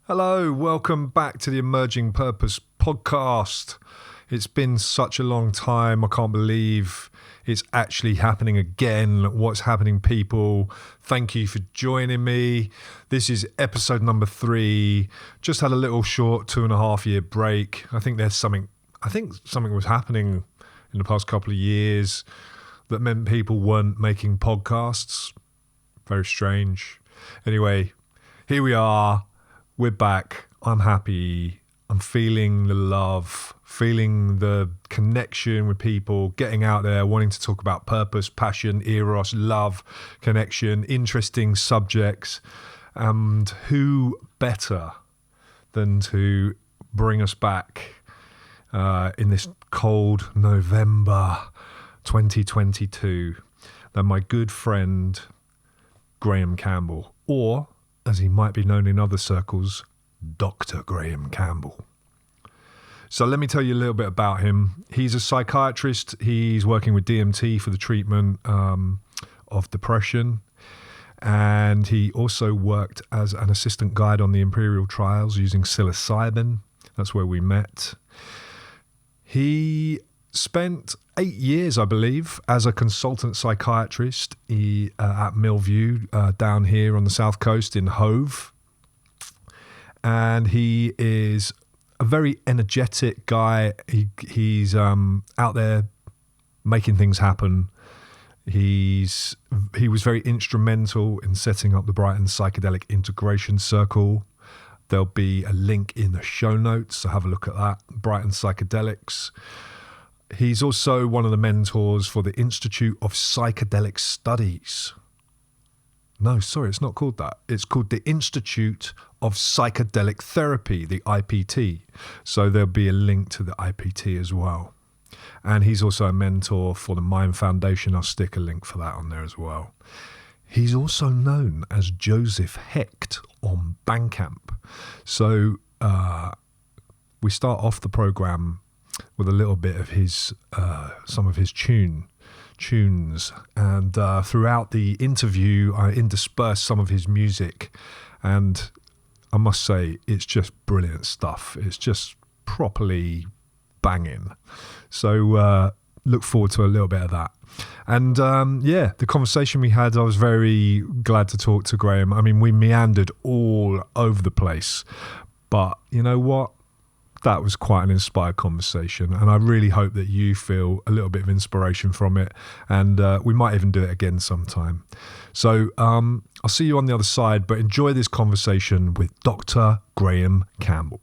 Hello, welcome back to the Emerging Purpose podcast. It's been such a long time. I can't believe it's actually happening again. What's happening, people? Thank you for joining me. This is episode number 3. Just had a little short 2.5 year break. I think something was happening in the past couple of years that meant people weren't making podcasts. Very strange. Anyway, here we are. We're back. I'm happy. I'm feeling the love, feeling the connection with people, getting out there, wanting to talk about purpose, passion, eros, love, connection, interesting subjects. And who better than to bring us back in this cold November 2022 than my good friend Graham Campbell, or as he might be known in other circles, Dr. Graham Campbell. So let me tell you a little bit about him. He's a psychiatrist. He's working with DMT for the treatment of depression. And he also worked as an assistant guide on the Imperial trials using psilocybin. That's where we met. He spent 8 years, I believe, as a consultant psychiatrist at Millview down here on the south coast in Hove. And he is a very energetic guy. He's out there making things happen. He was very instrumental in setting up the Brighton Psychedelic Integration Circle. There'll be a link in the show notes, so have a look at that. Brighton Psychedelics. He's also one of the mentors for the Institute of Psychedelic Studies. No, sorry, it's not called that. It's called the Institute of Psychedelic Therapy, the IPT. So there'll be a link to the IPT as well. And he's also a mentor for the Mind Foundation. I'll stick a link for that on there as well. He's also known as Joseph Hecht on Bandcamp. So we start off the program with a little bit of his, some of his tunes, and throughout the interview, I intersperse some of his music, and I must say, it's just brilliant stuff. It's just properly banging. So look forward to a little bit of that. And the conversation we had, I was very glad to talk to Graham. I mean, we meandered all over the place, but you know what? That was quite an inspired conversation, and I really hope that you feel a little bit of inspiration from it, and we might even do it again sometime. So I'll see you on the other side, but enjoy this conversation with Dr. Graham Campbell.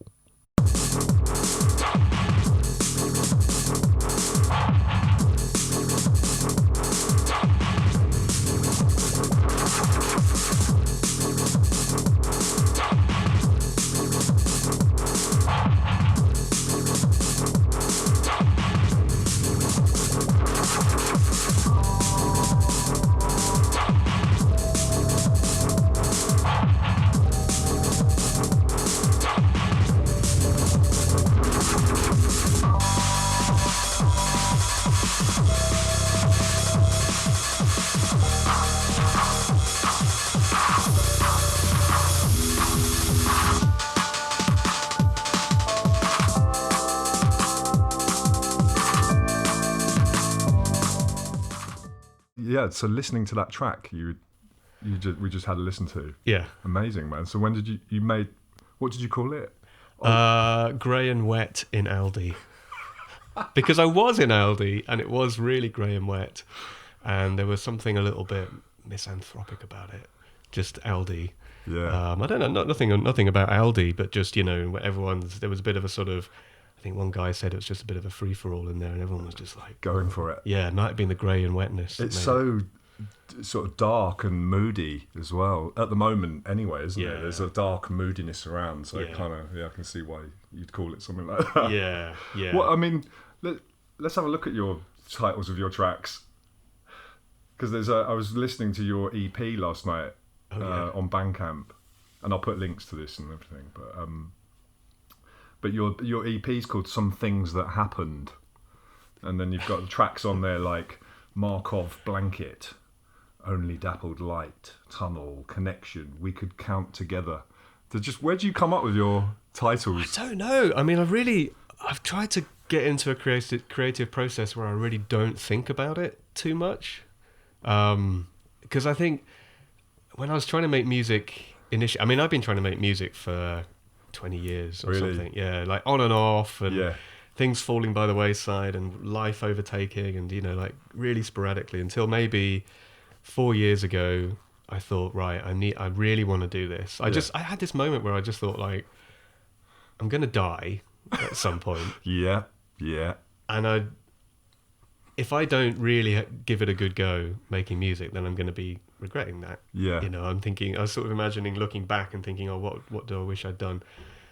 Yeah, so listening to that track we just had to listen to. Yeah. Amazing, man. So when did you made, what did you call it? Grey and Wet in Aldi. Because I was in Aldi and it was really grey and wet, and there was something a little bit misanthropic about it. Just Aldi. Yeah. I don't know, nothing about Aldi, but just, you know, there was a bit of a sort of, I think one guy said it was just a bit of a free-for-all in there, and everyone was just like... going for it. Yeah, it might have been the grey and wetness. It's so sort of dark and moody as well, at the moment anyway, isn't it? There's a dark moodiness around, so kind of, I can see why you'd call it something like that. Yeah. Well, I mean, let's have a look at your titles of your tracks. Because I was listening to your EP last night on Bandcamp, and I'll put links to this and everything, but your EP is called Some Things That Happened, and then you've got the tracks on there like Markov Blanket, Only Dappled Light, Tunnel, Connection, We Could Count Together, Where do you come up with your titles? I don't know. I mean, I've tried to get into a creative process where I really don't think about it too much. Because I think when I was trying to make music initially, I mean, I've been trying to make music for 20 years or something. Yeah, like on and off, and things falling by the wayside, and life overtaking, and like really sporadically, until maybe 4 years ago, I thought, right, I really want to do this. I had this moment where I just thought, like, I'm gonna die at some point. Yeah. And if I don't really give it a good go making music, then I'm going to be regretting that. Yeah. I was sort of imagining looking back and thinking, oh, what do I wish I'd done?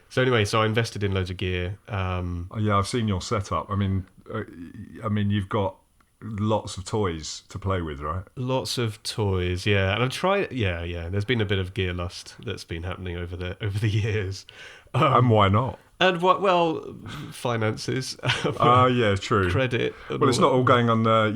So anyway, I invested in loads of gear. I've seen your setup. I mean, you've got lots of toys to play with, right? Lots of toys, yeah. And I've tried, yeah. There's been a bit of gear lust that's been happening over the years. And why not? And finances. Yeah, true. Credit. Well, it's not all going on, other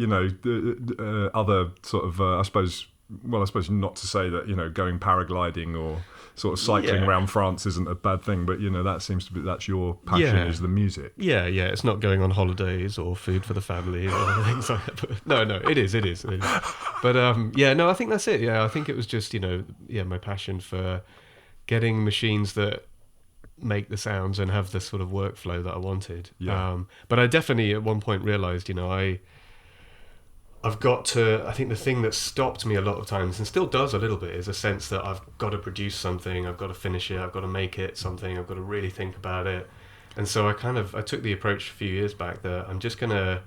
sort of, I suppose not to say that, going paragliding or sort of cycling around France isn't a bad thing, but, that seems to be, that's your passion is the music. Yeah. It's not going on holidays or food for the family or things like that. But no, it is. But, I think that's it. Yeah, I think it was just, my passion for getting machines that make the sounds and have the sort of workflow that I wanted. But I definitely at one point realized, I've got to, I think the thing that stopped me a lot of times, and still does a little bit, is a sense that I've got to produce something, I've got to finish it, I've got to make it something, I've got to really think about it. And so I took the approach a few years back that I'm just gonna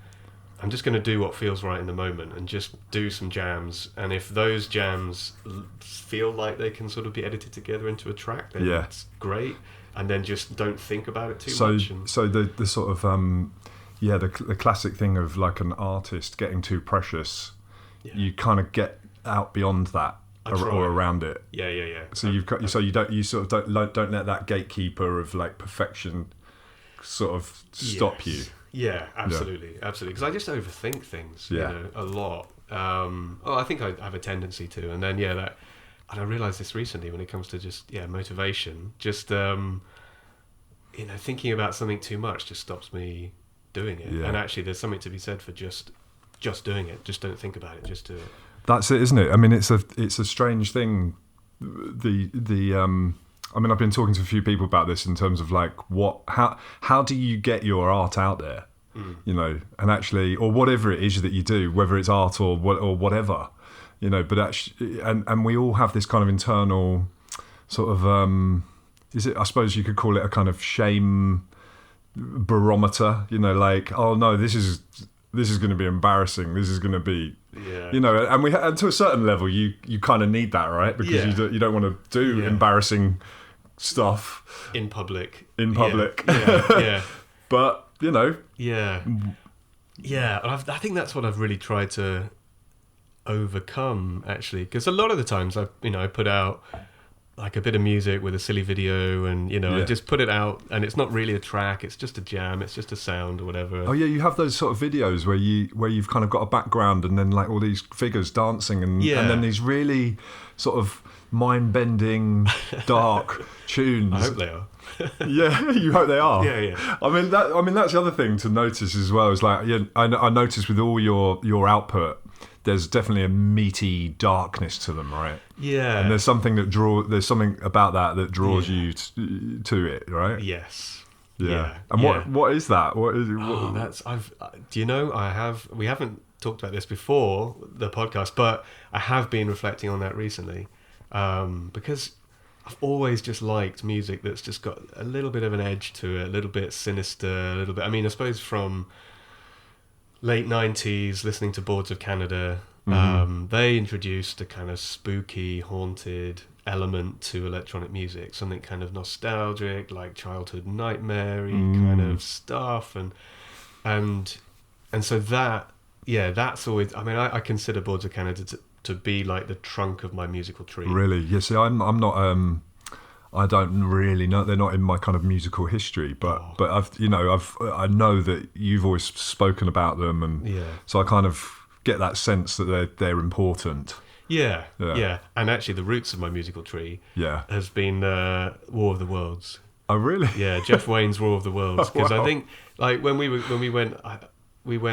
do what feels right in the moment and just do some jams. And if those jams feel like they can sort of be edited together into a track, then that's great. And then just don't think about it too much. So the sort of the classic thing of like an artist getting too precious, you kind of get out beyond that or around it. Yeah. So you don't let that gatekeeper of like perfection sort of stop you. Yeah, absolutely. Because I just overthink things, a lot. I think I have a tendency to, and then and I realised this recently when it comes to just motivation. Just thinking about something too much just stops me doing it. And actually, there's something to be said for just doing it. Just don't think about it. Just do it. That's it, isn't it? I mean, it's a strange thing. I've been talking to a few people about this in terms of like how do you get your art out there, and actually, or whatever it is that you do, whether it's art or whatever. But actually, and we all have this kind of internal sort of, I suppose you could call it a kind of shame barometer, like, oh no, this is going to be embarrassing. This is going to be, and to a certain level, you kind of need that, right? Because you don't want to do embarrassing stuff in public. Yeah. But, Yeah. I think that's what I've really tried to overcome, actually, because a lot of the times I put out like a bit of music with a silly video, and I just put it out, and it's not really a track, it's just a jam, it's just a sound or whatever. Oh yeah, you have those sort of videos where you've kind of got a background and then like all these figures dancing and then these really sort of mind-bending dark tunes. I hope they are. Yeah, you hope they are. Yeah. I mean that's the other thing to notice as well, is like I noticed with all your output, there's definitely a meaty darkness to them, right? Yeah. And there's something about that draws you to it, right? Yes. Yeah. And what is that? What is it? We haven't talked about this before the podcast, but I have been reflecting on that recently, because I've always just liked music that's just got a little bit of an edge to it, a little bit sinister, a little bit. I mean, I suppose from late 90s, listening to Boards of Canada, they introduced a kind of spooky, haunted element to electronic music, something kind of nostalgic, like childhood nightmare-y kind of stuff, and so that's always. I mean, I consider Boards of Canada to be like the trunk of my musical tree. Really? Yeah. See, I'm not. I don't really know. They're not in my kind of musical history, but I know that you've always spoken about them, and so I kind of get that sense that they're important. Yeah, Yeah. yeah. And actually, the roots of my musical tree Yeah. has been War of the Worlds. Oh, really? Yeah, Jeff Wayne's War of the Worlds. Oh, Because I wow. think, like, when we went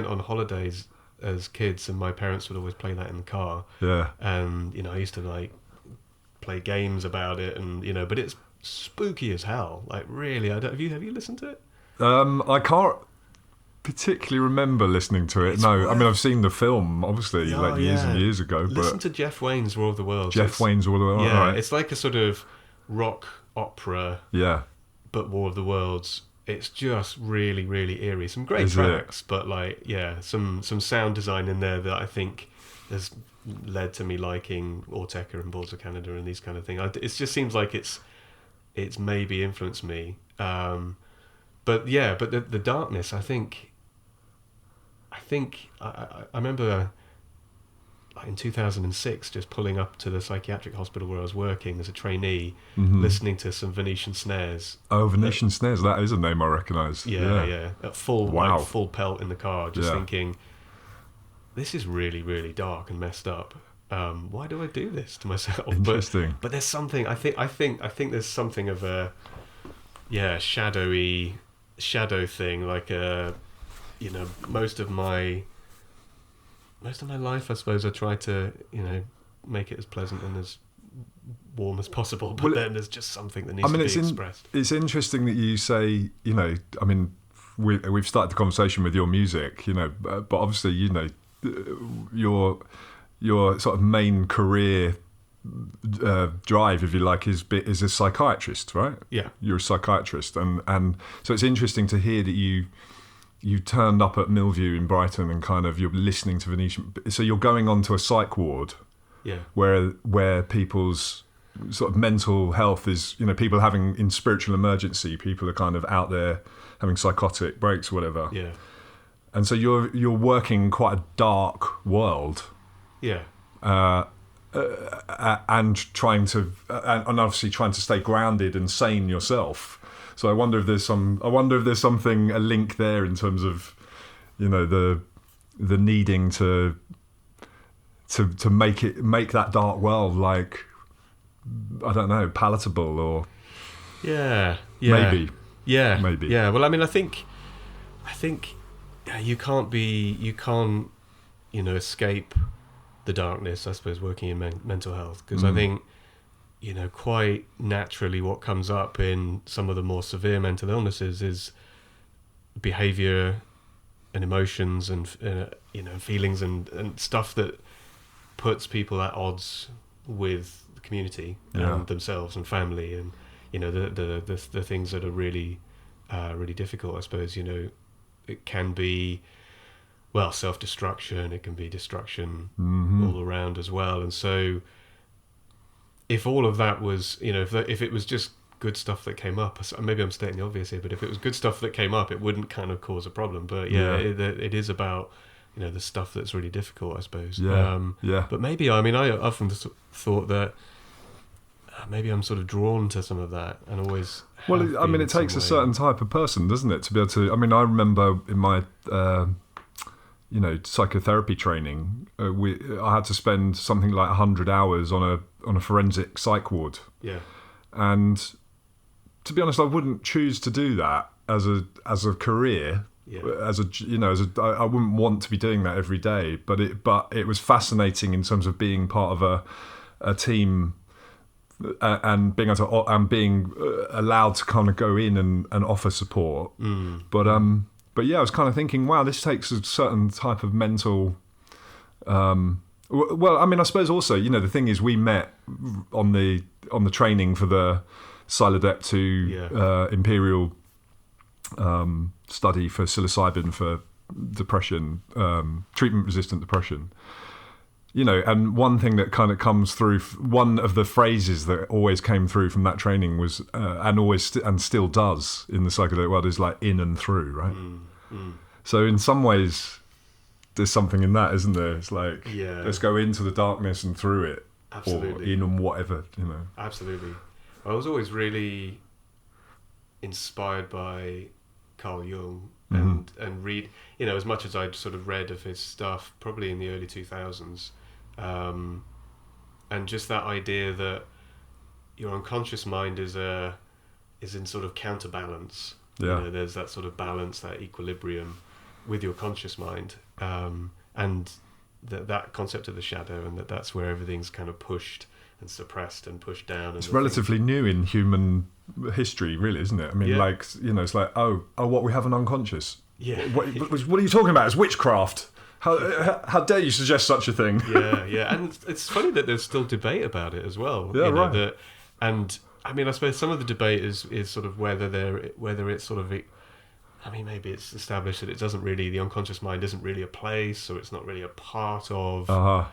on holidays as kids, and my parents would always play that in the car. Yeah. And I used to like play games about it, and but it's spooky as hell. Like, really, I don't. Have you listened to it? I can't particularly remember listening to it. It's No, I mean worth- I've seen the film, obviously, Oh, like years and yeah. years ago. Listen But to Jeff Wayne's War of the Worlds. Jeff Wayne's all the way. Yeah, All right. it's like a sort of rock opera, Yeah. but War of the Worlds. It's just really, really eerie. Some great Is it? tracks, but like, yeah, some sound design in there that I think has led to me liking Ortega and Balls of Canada and these kind of things. It just seems like it's maybe influenced me. But yeah, but the darkness, I think I remember like in 2006 just pulling up to the psychiatric hospital where I was working as a trainee, listening to some Venetian snares. Oh, Venetian Snares. That is a name I recognise. Yeah. At full Wow. like full pelt in the car, just Yeah. thinking, this is really, really dark and messed up. Why do I do this to myself? Interesting. But there's something. I think there's something of a shadow thing. Like most of my life, I suppose, I try to make it as pleasant and as warm as possible. But Well, then there's just something that needs to be expressed. It's interesting that you say, I mean, we've started the conversation with your music, but obviously, your sort of main career drive, if you like, is a psychiatrist, right? Yeah. You're a psychiatrist, and so it's interesting to hear that you turned up at Millview in Brighton and kind of you're listening to Venetian. So you're going onto a psych ward, Yeah. where people's sort of mental health is, people having in spiritual emergency, people are kind of out there having psychotic breaks or whatever. Yeah. And so you're working in quite a dark world, Yeah. and trying to and obviously trying to stay grounded and sane yourself. So I wonder if there's something, a link there in terms of, the needing to make that dark world, like, I don't know, palatable, or Yeah. maybe. Yeah. Maybe. Yeah. Well, I mean, I think you can't escape the darkness, I suppose, working in mental health, because I think quite naturally what comes up in some of the more severe mental illnesses is behavior and emotions and feelings and stuff that puts people at odds with the community and themselves and family, and the things that are really really difficult, I suppose. It can be, well, self-destruction, it can be destruction all around as well. And so if all of that was, if it was just good stuff that came up, maybe I'm stating the obvious here, but if it was good stuff that came up, it wouldn't kind of cause a problem. But it is about, the stuff that's really difficult, I suppose. But maybe, I often thought that maybe I'm sort of drawn to some of that, and always. Well, it takes a certain type of person, doesn't it, to be able to. I remember in my, psychotherapy training, I had to spend something like 100 hours on a forensic psych ward. Yeah. And to be honest, I wouldn't choose to do that as a career. Yeah. I wouldn't want to be doing that every day. But it was fascinating in terms of being part of a team. And being allowed to kind of go in and offer support, but yeah, I was kind of thinking, wow, this takes a certain type of mental. Well, I suppose also, the thing is, we met on the training for the Silodep Imperial study for psilocybin for depression, treatment-resistant depression. And one thing that kind of comes through, one of the phrases that always came through from that training was, and still does in the psychedelic world, is like in and through, right? So in some ways, there's something in that, isn't there? It's like, let's go into the darkness and through it, absolutely, or in and whatever, Absolutely. I was always really inspired by Carl Jung and read, as much as I'd sort of read of his stuff, probably in the early 2000s. and just that idea that your unconscious mind is in sort of counterbalance. Yeah. You know, there's that sort of balance, that equilibrium with your conscious mind, and that concept of the shadow, and that's where everything's kind of pushed and suppressed and pushed down. And it's relatively new in human history, really, isn't it? I mean, like, you know, it's like, what, we have an unconscious. Yeah. What are you talking about? It's witchcraft. How dare you suggest such a thing? Yeah. And it's funny that there's still debate about it as well. Yeah, you know, right. And I mean, I suppose some of the debate is sort of whether it's sort of, I mean, maybe it's established that the unconscious mind isn't really a place, or it's not really a part of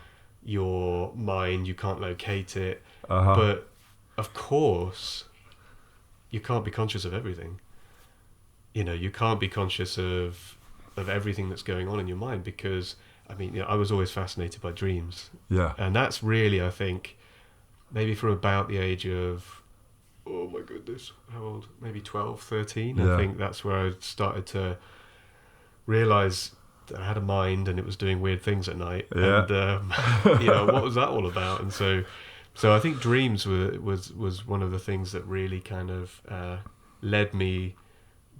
your mind. You can't locate it. But of course, you can't be conscious of everything. You know, you can't be conscious of everything that's going on in your mind, because, I mean, you know, I was always fascinated by dreams. Yeah. And that's really, I think, maybe from about the age of, oh my goodness, how old? Maybe 12, 13. Yeah. I think that's where I started to realise that I had a mind and it was doing weird things at night. Yeah. And, you know, what was that all about? And so I think dreams was one of the things that really kind of led me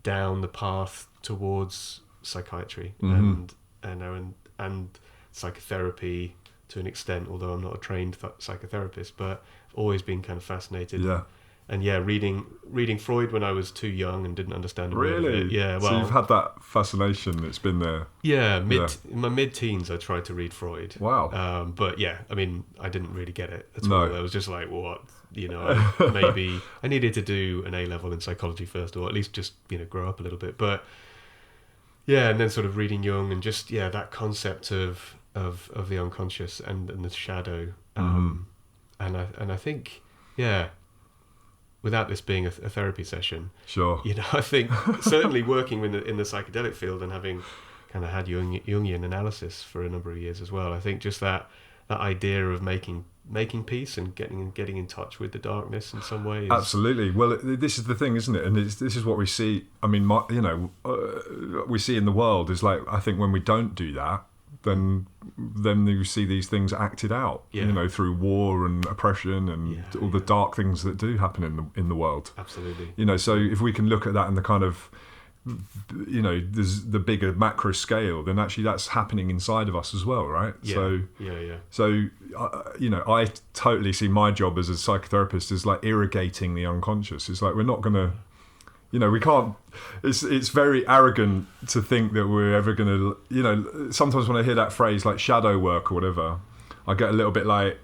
down the path towards psychiatry and psychotherapy to an extent, although I'm not a trained psychotherapist, but I've always been kind of fascinated. Yeah. And reading Freud when I was too young and didn't understand a word of Really? it. Yeah, well, so you've had that fascination. It's been there. Yeah, in my mid-teens, I tried to read Freud. Wow. But yeah, I mean, I didn't really get it at No. all. I was just like, what? You know, maybe I needed to do an A-level in psychology first, or at least just, you know, grow up a little bit. But yeah, and then sort of reading Jung and just, that concept of the unconscious and the shadow. And I think, without this being a therapy session, Sure. you know, I think certainly working in the psychedelic field and having kind of had Jungian analysis for a number of years as well, I think just that idea of making peace and getting in touch with the darkness in some ways. Absolutely. Well, this is the thing, isn't it? And this is what we see. I mean, we see in the world is like, I think when we don't do that, then you see these things acted out, you know, through war and oppression and all the dark things that do happen in the world. Absolutely. You know, so if we can look at that in the kind of, you know, there's the bigger macro scale, then actually that's happening inside of us as well, right? Yeah. So, you know, I totally see my job as a psychotherapist as like irrigating the unconscious. It's like, we're not going to, you know, we can't, it's very arrogant to think that we're ever going to, you know, sometimes when I hear that phrase like shadow work or whatever, I get a little bit like,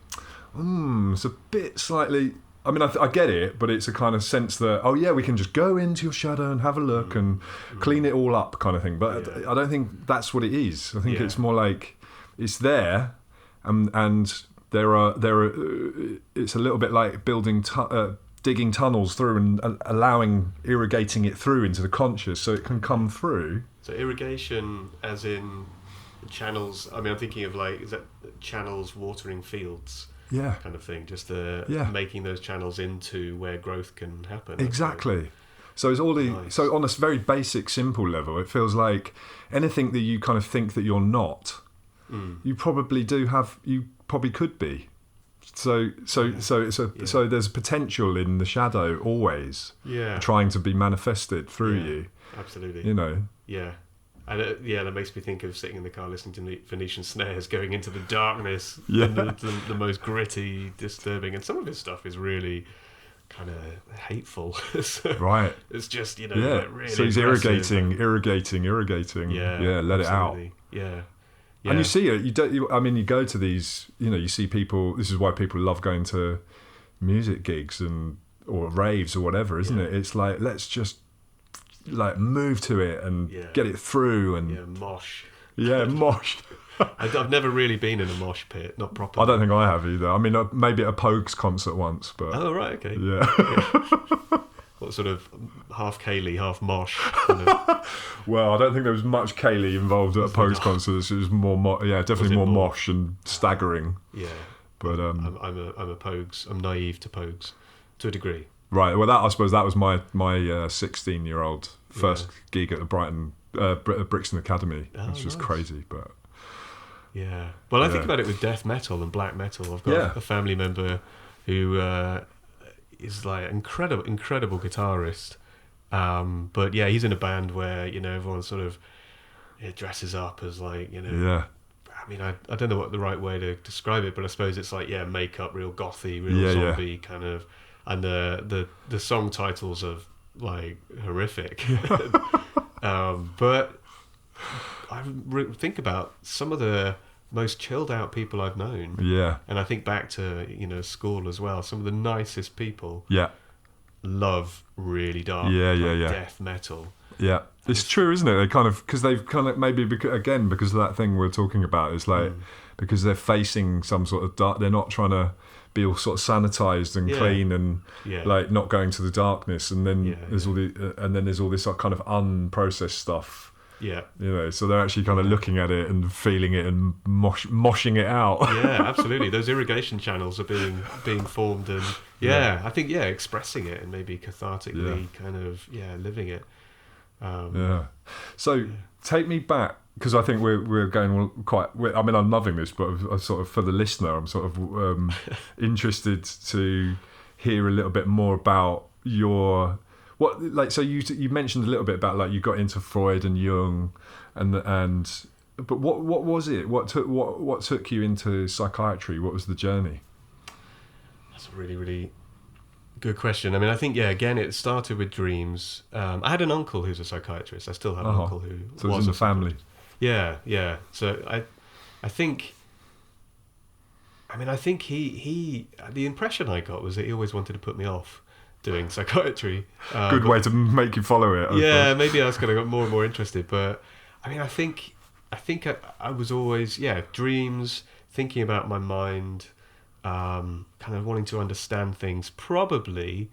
it's a bit slightly, I mean, I get it, but it's a kind of sense that, we can just go into your shadow and have a look and clean it all up kind of thing. But I don't think that's what it is. I think it's more like it's there, and there are it's a little bit like building digging tunnels through and irrigating it through into the conscious so it can come through. So irrigation as in channels, I mean, I'm thinking of like, is that channels watering fields? Yeah. Kind of thing, just making those channels into where growth can happen. Exactly. So it's all Nice. So on a very basic, simple level, it feels like anything that you kind of think that you're not, you probably could be. So there's potential in the shadow always, trying to be manifested through you. Absolutely. You know. Yeah. And that makes me think of sitting in the car listening to Venetian Snares, going into the darkness, and the most gritty, disturbing, and some of his stuff is really kind of hateful. So right. It's just, you know, like really. So he's irrigating. Yeah. Let it out. Yeah. And you see it. You go to these. You know, you see people. This is why people love going to music gigs or raves or whatever, isn't it? It's like, let's just like move to it and get it through and mosh. Yeah, mosh. I've never really been in a mosh pit, not properly. I don't think I have either. I mean, maybe at a Pogues concert once, but oh right, okay. Yeah. What sort of half Kaylee, half mosh? Kind of... Well, I don't think there was much Kaylee involved at a Pogues concert. It was more, definitely more mosh and staggering. Yeah, but I'm a Pogues. I'm naive to Pogues to a degree. Right. Well, I suppose that was my 16-year-old first gig at the Brixton Academy, which was crazy. But Yeah. Well, I think Yeah. about it with death metal and black metal. I've got a family member who is like incredible guitarist. But yeah, he's in a band where, you know, everyone sort of dresses up as like, you know, Yeah. I mean, I don't know what the right way to describe it, but I suppose it's like, makeup, real gothy, real zombie kind of, and the song titles are like horrific. But I think about some of the most chilled out people I've known. Yeah. And I think back to, you know, school as well. Some of the nicest people Yeah. love really dark death metal. Yeah, it's true, isn't it? They kind of, because they've kind of maybe because of that thing we're talking about, is like because they're facing some sort of dark. They're not trying to be all sort of sanitized and clean and like not going to the darkness. And then there's all this kind of unprocessed stuff. Yeah, you know, so they're actually kind of looking at it and feeling it and moshing it out. Yeah, absolutely. Those irrigation channels are being formed, and I think expressing it and maybe cathartically kind of living it. So take me back, because I think we're going quite. I mean, I'm loving this, but I sort of, for the listener, I'm sort of interested to hear a little bit more about your. What, like, so you mentioned a little bit about like you got into Freud and Jung, but what was it? What took you into psychiatry? What was the journey? That's a really, really good question. I mean, I think again, it started with dreams. I had an uncle who's a psychiatrist. I still have an uncle who was in the family. Yeah. So I think. I mean, I think he the impression I got was that he always wanted to put me off doing psychiatry. Good way to make you follow it. Maybe I was going to get more and more interested. But I mean, I think I was always dreams, thinking about my mind, kind of wanting to understand things, probably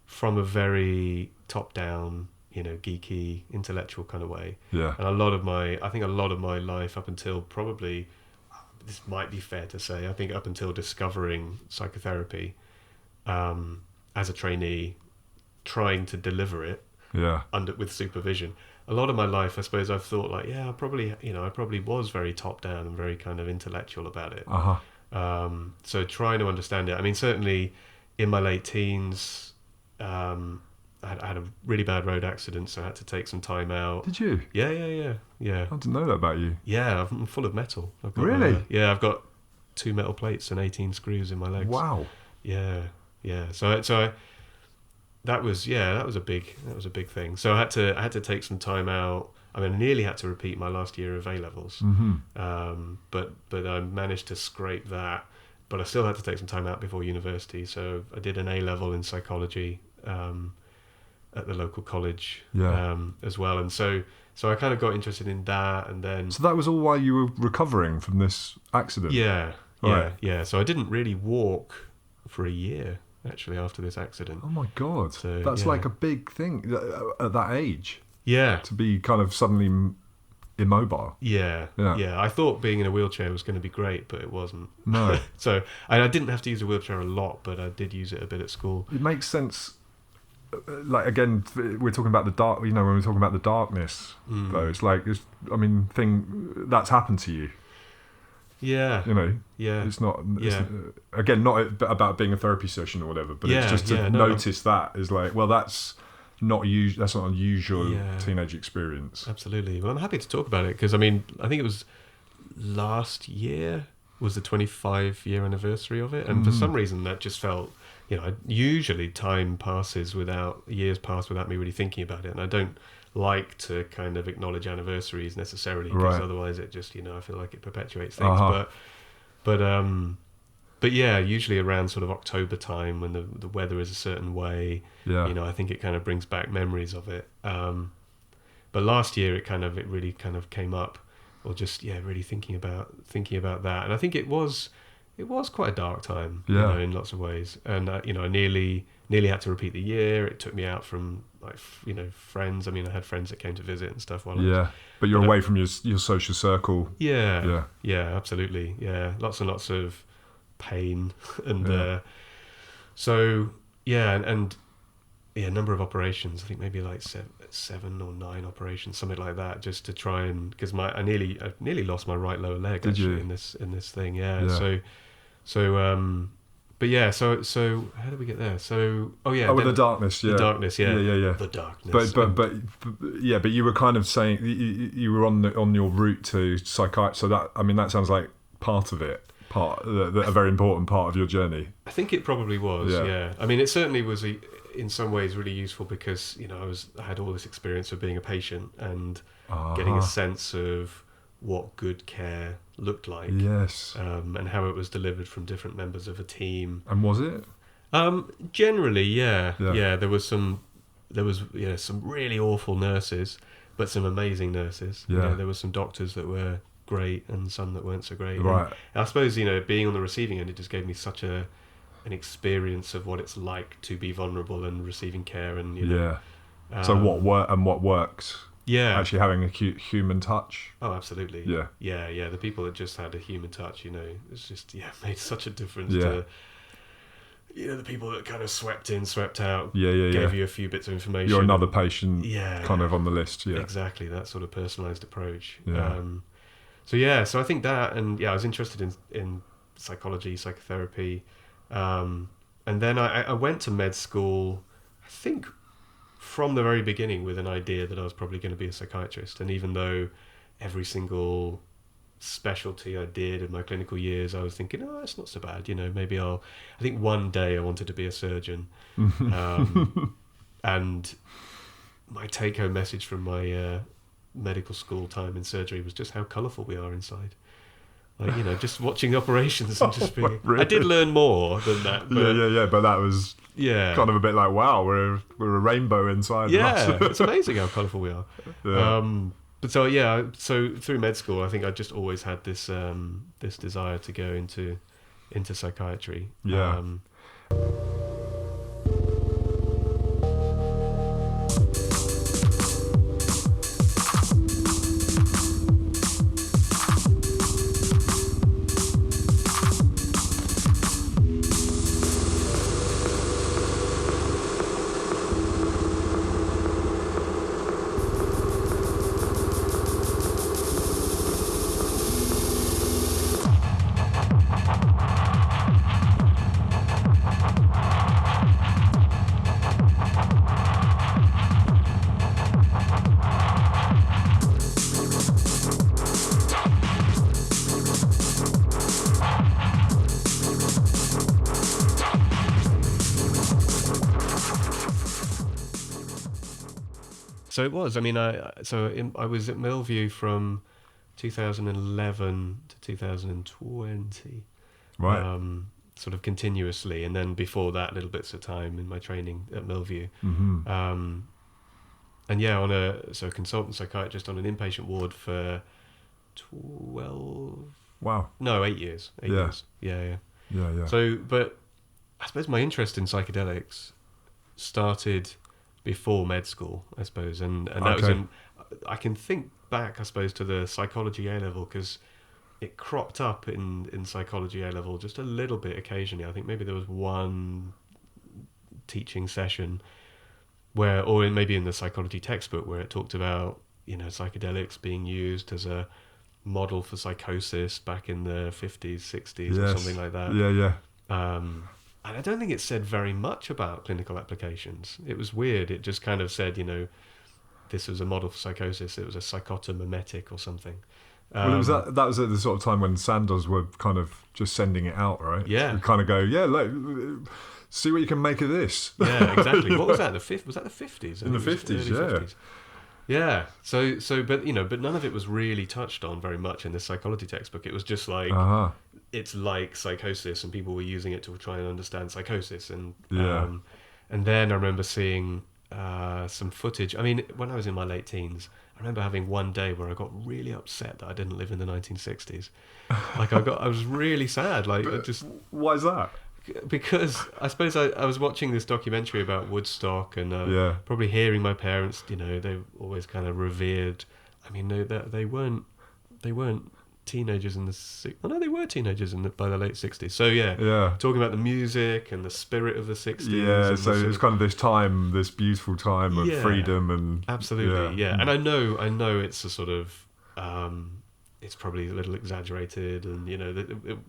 from a very top down, you know, geeky, intellectual kind of way. Yeah. And a lot of my life up until probably, this might be fair to say, I think up until discovering psychotherapy, as a trainee, trying to deliver it with supervision. A lot of my life, I suppose, I've thought like, I probably was very top down and very kind of intellectual about it. So trying to understand it. I mean, certainly in my late teens, I had a really bad road accident, so I had to take some time out. Did you? Yeah. I didn't know that about you. Yeah, I'm full of metal. Really? I've got 2 metal plates and 18 screws in my legs. Wow. Yeah. So that was a big thing. So I had to take some time out. I mean, I nearly had to repeat my last year of A levels, but I managed to scrape that. But I still had to take some time out before university. So I did an A level in psychology at the local college as well. And so I kind of got interested in that, and then. So that was all while you were recovering from this accident. Yeah. So I didn't really walk for a year, actually, after this accident. Oh my God. So, that's like a big thing at that age. Yeah. To be kind of suddenly immobile. Yeah. I thought being in a wheelchair was going to be great, but it wasn't. No. So I didn't have to use a wheelchair a lot, but I did use it a bit at school. It makes sense. Like, again, we're talking about the dark, you know, when we're talking about the darkness, though, it's like, that's happened to you. Yeah. You know, yeah. It's not, again, not about being a therapy session or whatever, but it's just to notice that is like, well, that's not an unusual teenage experience. Absolutely. Well, I'm happy to talk about it because, I mean, I think it was last year was the 25-year anniversary of it. And for some reason that just felt, you know, usually years pass without me really thinking about it. And I don't like to kind of acknowledge anniversaries necessarily because otherwise it just, you know, I feel like it perpetuates things. But yeah, usually around sort of October time when the weather is a certain way, you know, I think it kind of brings back memories of it. But last year it really kind of came up, or just really thinking about that, and I think it was quite a dark time, you know, in lots of ways, and you know, I nearly had to repeat the year. It took me out from, like, you know, friends. I mean, I had friends that came to visit and stuff while I was, but you're away from your social circle. Yeah, absolutely. Yeah, lots and lots of pain, and and number of operations. I think maybe like 7 or 9 operations, something like that, just to try and because I nearly lost my right lower leg. Did actually you? in this thing? Yeah. Yeah. But yeah. So how did we get there? So With the darkness. Yeah. The darkness. Yeah. Yeah. The darkness. But you were kind of saying you were on your route to psychiatry. So that sounds like part of it. A very important part of your journey. I think it probably was. Yeah. Yeah. I mean, it certainly was in some ways really useful because I had all this experience of being a patient and getting a sense of what good care looked like. Yes. And how it was delivered from different members of a team. And was it? Generally, yeah. Yeah. Yeah, there was some really awful nurses, but some amazing nurses. Yeah. There were some doctors that were great and some that weren't so great. Right. And I suppose, being on the receiving end, it just gave me such an experience of what it's like to be vulnerable and receiving care and, Yeah. So what works? Yeah. Actually having a human touch. Oh, absolutely. Yeah. Yeah. The people that just had a human touch, it's just made such a difference Yeah. to the people that kind of swept in, swept out, Yeah. gave you a few bits of information. You're another patient. Yeah. Kind of on the list. Yeah. Exactly, that sort of personalised approach. Yeah. So I think that, and I was interested in psychology, psychotherapy, and then I went to med school, I think from the very beginning with an idea that I was probably going to be a psychiatrist. And even though every single specialty I did in my clinical years, I was thinking, oh, it's not so bad, maybe I think one day I wanted to be a surgeon. And my take-home message from my medical school time in surgery was just how colourful we are inside. Like, just watching operations and just being... Really? I did learn more than that. But Yeah. But that was kind of a bit like, wow, we're a rainbow inside. Yeah, it's amazing how colourful we are. Yeah. But so through med school, I think I just always had this this desire to go into psychiatry. Yeah. So it was. I mean, I was at Millview from 2011 to 2020, Right. sort of continuously, and then before that, little bits of time in my training at Millview. Mm-hmm. And on a consultant psychiatrist on an inpatient ward for 8 years. 8 years. Yeah. Yeah. So, but I suppose my interest in psychedelics started before med school, I suppose, and that was I can think back, I suppose, to the psychology A level because it cropped up in psychology A level just a little bit occasionally. I think maybe there was one teaching session or maybe in the psychology textbook where it talked about psychedelics being used as a model for psychosis back in the 50s, 60s, or something like that. Yeah. And I don't think it said very much about clinical applications. It was weird. It just kind of said, this was a model for psychosis. It was a psychotomimetic or something. Well, that was at the sort of time when Sandoz were kind of just sending it out, right? Yeah. You kind of go, look, see what you can make of this. Yeah, exactly. What was that? Was that the 50s? In the 50s, yeah. 50s. Yeah. So, but none of it was really touched on very much in the psychology textbook. It was just like, it's like psychosis, and people were using it to try and understand psychosis. And and then I remember seeing some footage. I mean, when I was in my late teens, I remember having one day where I got really upset that I didn't live in the 1960s. Like I was really sad. Like Why is that? Because I suppose I was watching this documentary about Woodstock and probably hearing my parents, they always kind of revered. I mean, they weren't teenagers in the oh no, they were teenagers by the late 60s. So Yeah. talking about the music and the spirit of the 60s. Yeah, and so it was kind of this time, this beautiful time of freedom and absolutely, yeah. And I know it's a sort of it's probably a little exaggerated, and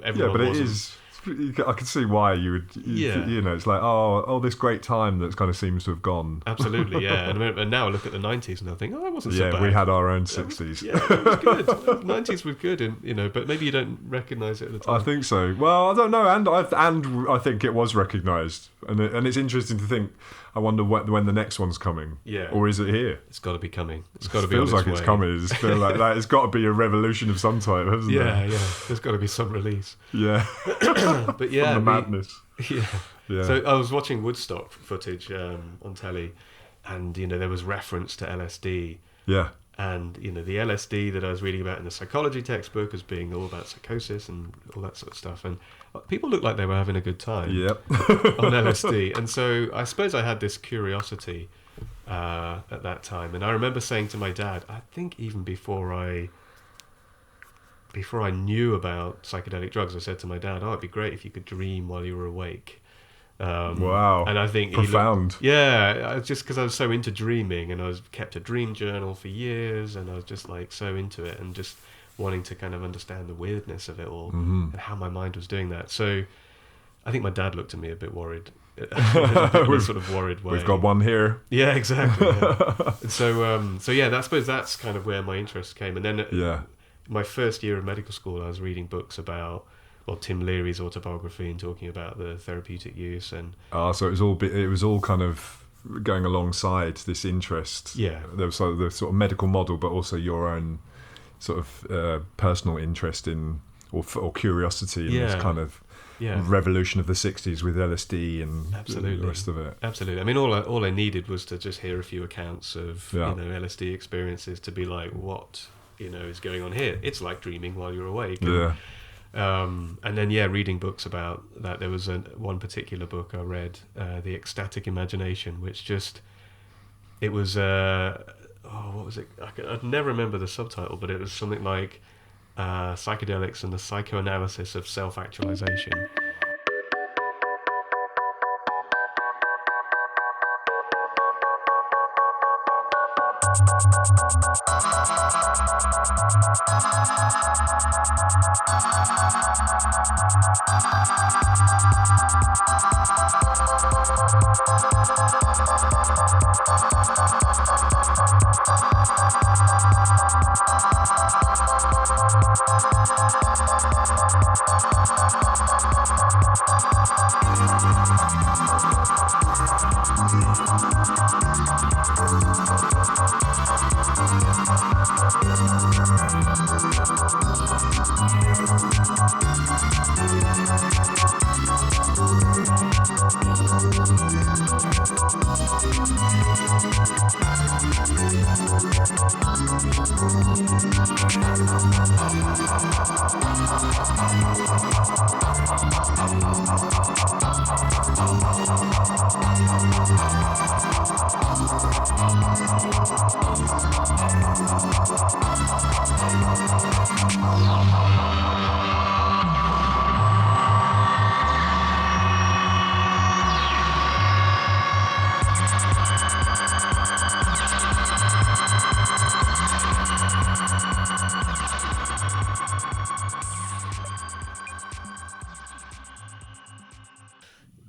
everyone. But wasn't. it is. I can see why you would. It's like this great time that's kind of seems to have gone. Absolutely, yeah. And now I look at the 90s and I think, it wasn't so bad. Yeah, we had our own 60s. It was good. The 90s were good, and but maybe you don't recognise it at the time. I think so. Well, I don't know, and I think it was recognised, and it's interesting to think. I wonder when the next one's coming. Yeah. Or is it here? It's got to be coming. It's got to be. Feels on like its it's way. coming. It's feel like that. It's got to be a revolution of some type, hasn't it? Yeah. There's got to be some release. Yeah. But yeah, From the madness. Yeah. Yeah. So I was watching Woodstock footage on telly, and there was reference to LSD. Yeah. And the LSD that I was reading about in the psychology textbook as being all about psychosis and all that sort of stuff, and people looked like they were having a good time. Yep. On LSD, and so I suppose I had this curiosity at that time, and I remember saying to my dad, I think even before I knew about psychedelic drugs, I said to my dad, "Oh, it'd be great if you could dream while you were awake." Wow. And I think profound. Just because I was so into dreaming, and I kept a dream journal for years, and I was just like so into it, and just wanting to kind of understand the weirdness of it all, and how my mind was doing that. So I think my dad looked at me a bit worried, in a sort of worried way. We've got one here. Yeah, exactly. Yeah. And so I suppose that's kind of where my interest came. And then my first year of medical school, I was reading books about Tim Leary's autobiography and talking about the therapeutic use, and so it was all kind of going alongside this interest. Yeah, there was the sort of medical model, but also your own sort of personal interest in or curiosity in this kind of revolution of the 60s with LSD and the rest of it. Absolutely. I mean, all I needed was to just hear a few accounts of LSD experiences to be like, what is going on here? It's like dreaming while you're awake. And then reading books about that. There was one particular book I read, The Ecstatic Imagination, which it was what was it? I'd never remember the subtitle, but it was something like psychedelics and the psychoanalysis of self-actualization.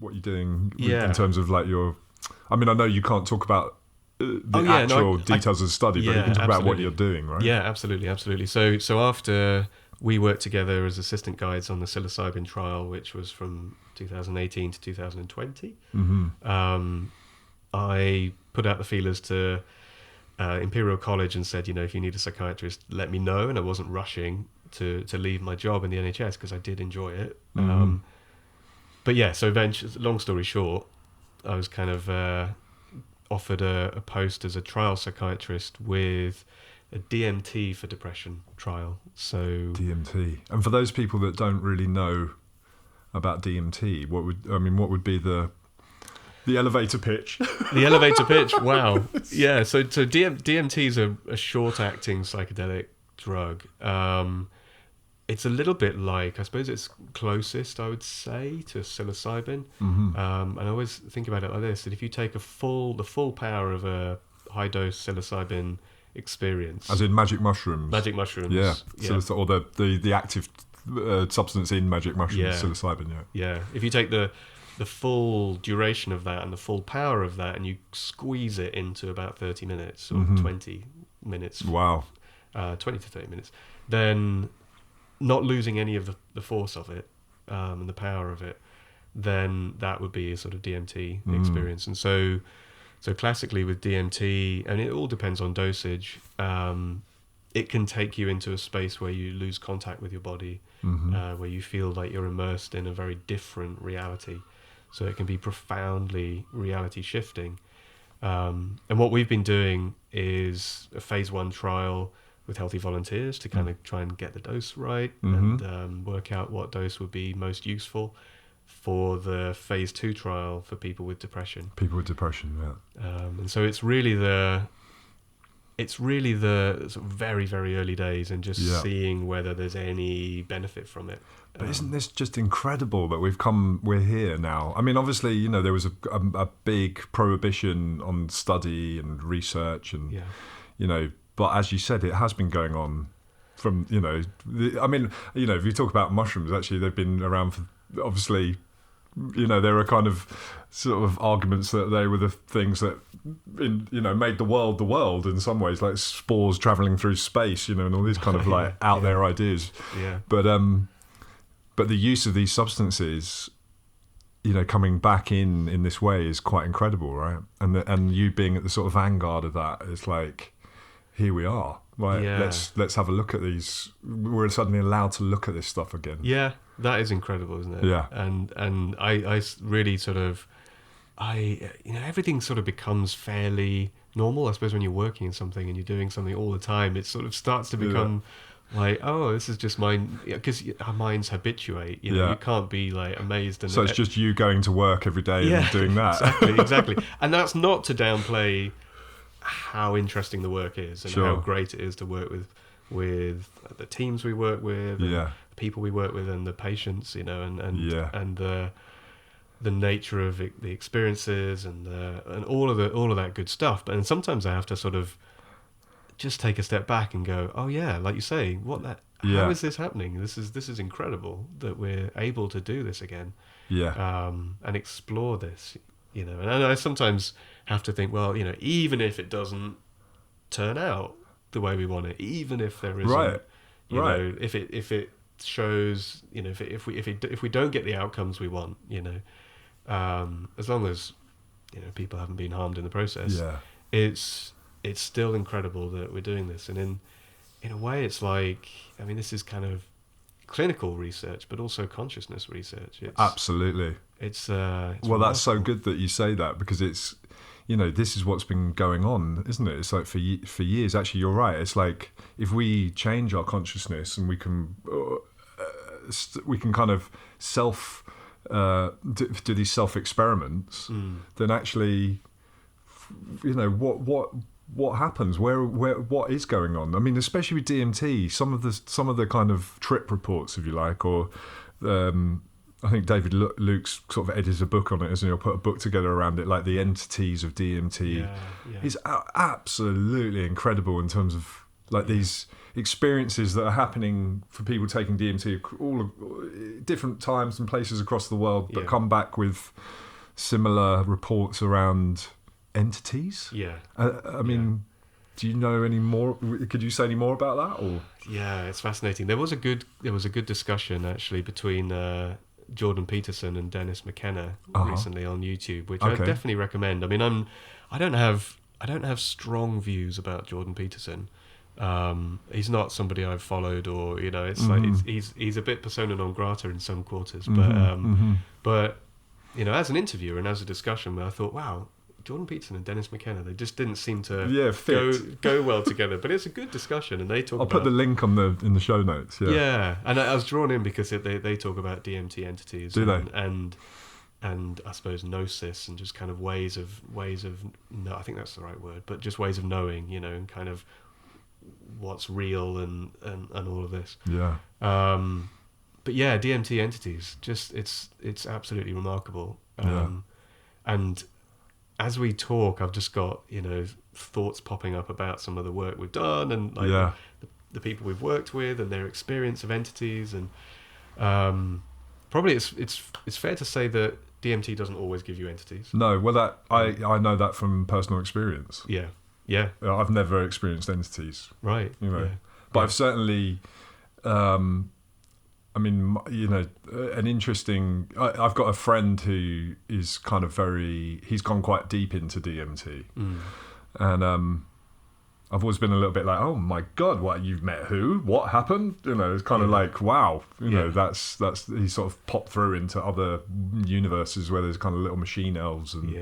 What you're doing in terms of like your... I mean, I know you can't talk about details of the study, but you can talk about what you're doing, right? Yeah, absolutely. So after we worked together as assistant guides on the psilocybin trial, which was from 2018 to 2020, I put out the feelers to Imperial College and said, if you need a psychiatrist, let me know. And I wasn't rushing to leave my job in the NHS because I did enjoy it. But so eventually, long story short, I was kind of offered a post as a trial psychiatrist with a DMT for depression trial. So DMT, and for those people that don't really know about DMT, what would be the elevator pitch? The elevator pitch. Wow. Yeah. So DMT is a short-acting psychedelic drug. it's a little bit like, I suppose it's closest, I would say, to psilocybin. And I always think about it like this: that if you take the full power of a high dose psilocybin experience, As in magic mushrooms. magic mushrooms, Yeah. yeah, Or the active substance in magic mushrooms, Yeah. psilocybin. Yeah. if you take the full duration of that and the full power of that, and you squeeze it into about 30 minutes or 20 minutes, Wow. 20 to 30 minutes, then not losing any of the force of it and the power of it, then that would be a sort of DMT experience. And so classically with DMT, and it all depends on dosage, it can take you into a space where you lose contact with your body, where you feel like you're immersed in a very different reality. So it can be profoundly reality shifting. And what we've been doing is a phase 1 trial with healthy volunteers to kind of try and get the dose right and work out what dose would be most useful for the phase 2 trial for people with depression. People with depression, yeah. And so it's really the sort of very, very early days, and just seeing whether there's any benefit from it. But isn't this just incredible that we're here now? I mean, obviously, there was a big prohibition on study and research and, but as you said, it has been going on from, if you talk about mushrooms, actually, they've been around for, obviously, there are kind of sort of arguments that they were the things that, made the world in some ways, like spores traveling through space, and all these kind of like out there ideas. Yeah. But the use of these substances, coming back in this way is quite incredible, right? And you being at the sort of vanguard of that, it's like, here we are. Like, let's have a look at these. We're suddenly allowed to look at this stuff again. Yeah, that is incredible, isn't it? Yeah. And I really sort of, everything sort of becomes fairly normal. I suppose when you're working in something and you're doing something all the time, it sort of starts to become like, oh, this is just mine, because our minds habituate. You can't be like amazed. And so it's just you going to work every day and doing that. Exactly. And that's not to downplay how interesting the work is and how great it is to work with the teams we work with, and the people we work with, and the patients, and the nature of the experiences and all of that good stuff. But and sometimes I have to sort of just take a step back and go, oh yeah, like you say, how is this happening? This is incredible that we're able to do this again, and explore this, and I sometimes have to think, well, even if it doesn't turn out the way we want it, even if there isn't, if it shows, if we don't get the outcomes we want, as long as people haven't been harmed in the process, it's still incredible that we're doing this. And in a way, it's like, I mean, this is kind of clinical research, but also consciousness research. Absolutely. It's well, that's so good that you say that, because it's, this is what's been going on, isn't it? It's like for years. Actually, you're right. It's like if we change our consciousness and we can kind of do these self experiments, then actually, what happens? What is going on? I mean, especially with DMT, some of the kind of trip reports, if you like, or I think David Luke's sort of edited a book on it, isn't he? He'll put a book together around it, like the entities of DMT. It's absolutely incredible in terms of like these experiences that are happening for people taking DMT all different times and places across the world, but come back with similar reports around entities. I mean, do you know any more? Could you say any more about that? Or it's fascinating. There was a good discussion actually between Jordan Peterson and Dennis McKenna recently on YouTube, which I definitely recommend. I mean, I don't have strong views about Jordan Peterson. He's not somebody I've followed, or it's like he's a bit persona non grata in some quarters, but as an interviewer and as a discussion, I thought, wow, Jordan Peterson and Dennis McKenna, they just didn't seem to go well together. But it's a good discussion, and they talk. I'll put the link in the show notes. Yeah, and I was drawn in because they talk about DMT entities. Do they? And I suppose gnosis, and just kind of ways of no, I think that's the right word, but just ways of knowing, and kind of what's real and all of this. Yeah. But yeah, DMT entities, just it's absolutely remarkable. And as we talk, I've just got, thoughts popping up about some of the work we've done and like the people we've worked with and their experience of entities. And probably it's fair to say that DMT doesn't always give you entities. No, well, I know that from personal experience. Yeah. I've never experienced entities. Right. But I've certainly, an interesting. I've got a friend who is kind of he's gone quite deep into DMT, and I've always been a little bit like, oh my God, what, you've met who? What happened? It's kind of like, wow, that's he sort of popped through into other universes where there's kind of little machine elves and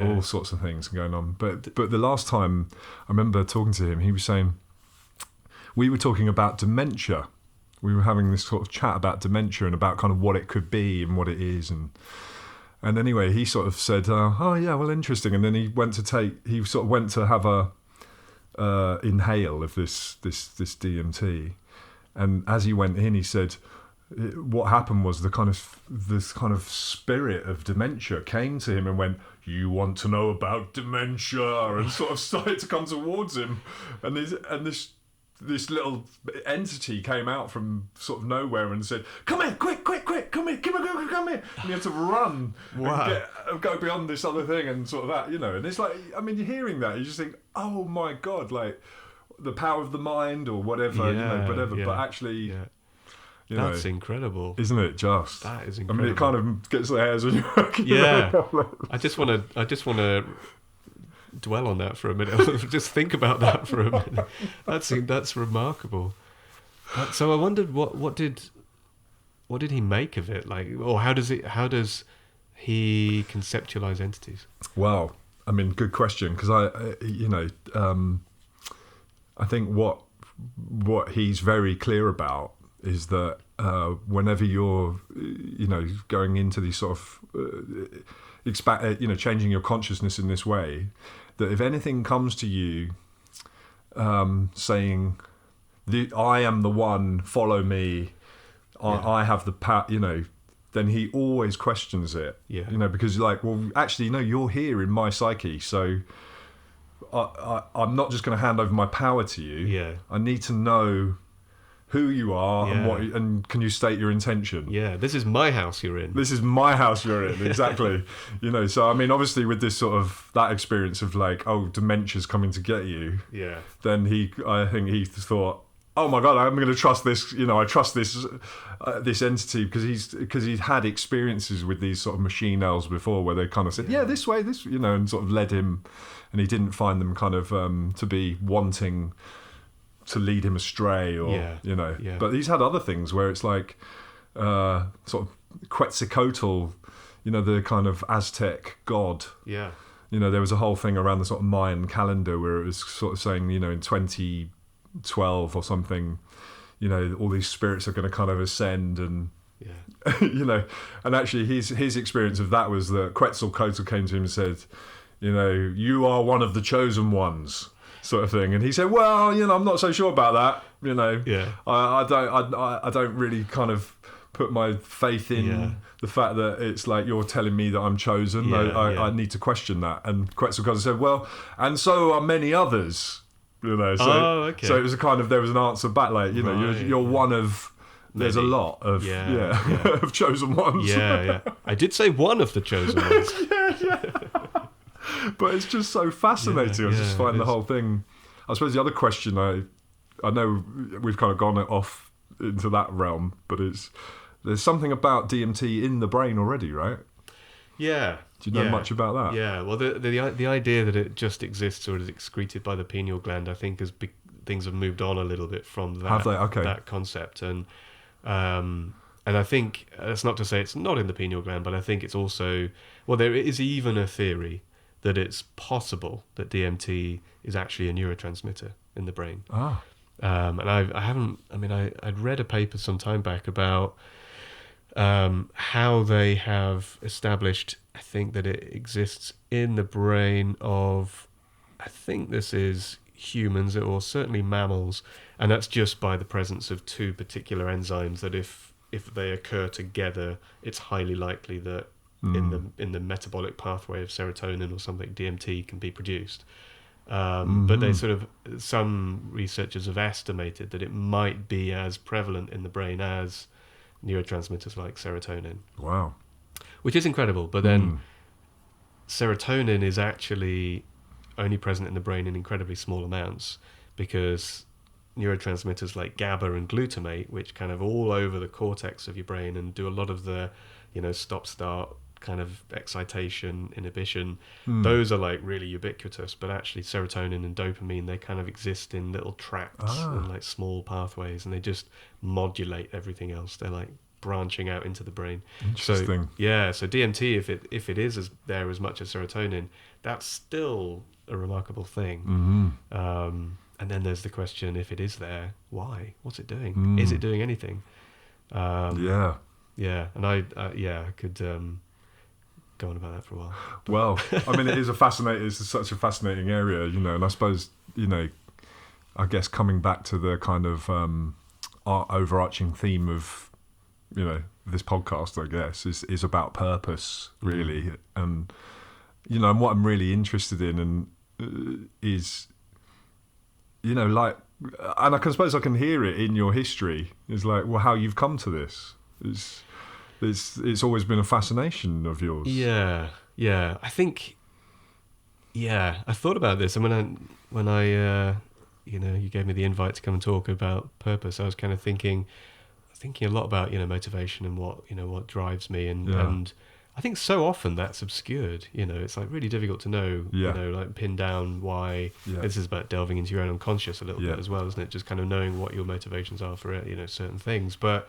all sorts of things going on. But the last time I remember talking to him, he was saying, we were talking about dementia. We were having this sort of chat about dementia and about kind of what it could be and what it is. And anyway, he sort of said, oh yeah, well, interesting. And then he went to have a inhale of this DMT, and as he went in, he said what happened was this kind of spirit of dementia came to him and went, you want to know about dementia, and sort of started to come towards him, and this little entity came out from sort of nowhere and said, come here, quick, come here. And he had to run and go beyond this other thing and sort of that, and it's like, I mean, you're hearing that, you just think, oh my God, like the power of the mind or whatever, whatever. But actually, that's incredible. Isn't it just? That is incredible. I mean, it kind of gets the hairs on your back. I just want to dwell on that for a minute. Just think about that for a minute. That's remarkable. So I wondered what did he make of it, like, or how does he conceptualize entities? Well, I mean, good question, because I think what he's very clear about is that whenever you're going into these sort of changing your consciousness in this way, that if anything comes to you saying, I am the one, follow me, I have the power, then he always questions it. Because like, well, actually, no, you're here in my psyche, so I'm not just going to hand over my power to you. I need to know who you are and what, and can you state your intention? This is my house you're in. This is my house you're in, exactly. So I mean, obviously with this sort of, that experience of like, oh, dementia's coming to get you, then I think he thought, oh my God, I'm going to trust this, I trust this this entity, because he's had experiences with these sort of machine elves before where they kind of said, this way, this, and sort of led him, and he didn't find them kind of to be wanting to lead him astray, or but he's had other things where it's like sort of Quetzalcoatl, the kind of Aztec god. There was a whole thing around the sort of Mayan calendar where it was sort of saying, in 2012 or something, all these spirits are going to kind of ascend, and and actually his experience of that was that Quetzalcoatl came to him and said, you are one of the chosen ones, sort of thing. And he said, well, I'm not so sure about that. I don't really kind of put my faith in the fact that it's like, you're telling me that I'm chosen. I need to question that. And Quetzalcoatl said, well, and so are many others. So it was a kind of, there was an answer back, like, you're one of, there's a lot of of chosen ones. I did say one of the chosen ones. But it's just so fascinating. I just find the whole thing. I suppose the other question, I know we've kind of gone off into that realm, but there's something about DMT in the brain already, right? Do you know much about that? Well, the idea that it just exists or is excreted by the pineal gland, I think things have moved on a little bit from that. Have they? Okay. That concept, and I think that's not to say it's not in the pineal gland, but I think it's also, well, there is even a theory that it's possible that DMT is actually a neurotransmitter in the brain. And I'd read a paper some time back about how they have established, I think, that it exists in the brain of, I think this is humans or certainly mammals, and that's just by the presence of two particular enzymes that if they occur together, it's highly likely that in the metabolic pathway of serotonin or something, DMT can be produced. But they some researchers have estimated that it might be as prevalent in the brain as neurotransmitters like serotonin. Wow. Which is incredible, but then serotonin is actually only present in the brain in incredibly small amounts, because neurotransmitters like GABA and glutamate, which kind of all over the cortex of your brain and do a lot of the, stop-start kind of excitation, inhibition, those are like really ubiquitous, but actually serotonin and dopamine, they kind of exist in little tracts and like small pathways, and they just modulate everything else. They're like branching out into the brain. Interesting. So DMT, if it is there as much as serotonin, that's still a remarkable thing. And then there's the question: if it is there, why? What's it doing? Is it doing anything? And I could go on about that for a while. Well, I mean, it's such a fascinating area, and I suppose, I guess coming back to the kind of overarching theme of this podcast, I guess, is about purpose, really. And and what I'm really interested in and is like, and I suppose I can hear it in your history, is like, well, how you've come to this. It's always been a fascination of yours. Yeah. I think, I thought about this, and when I you gave me the invite to come and talk about purpose, I was kind of thinking a lot about motivation and what drives me, and I think so often that's obscured. It's like really difficult to know. Like pin down why. This is about delving into your own unconscious a little bit as well, isn't it? Just kind of knowing what your motivations are for certain things, but.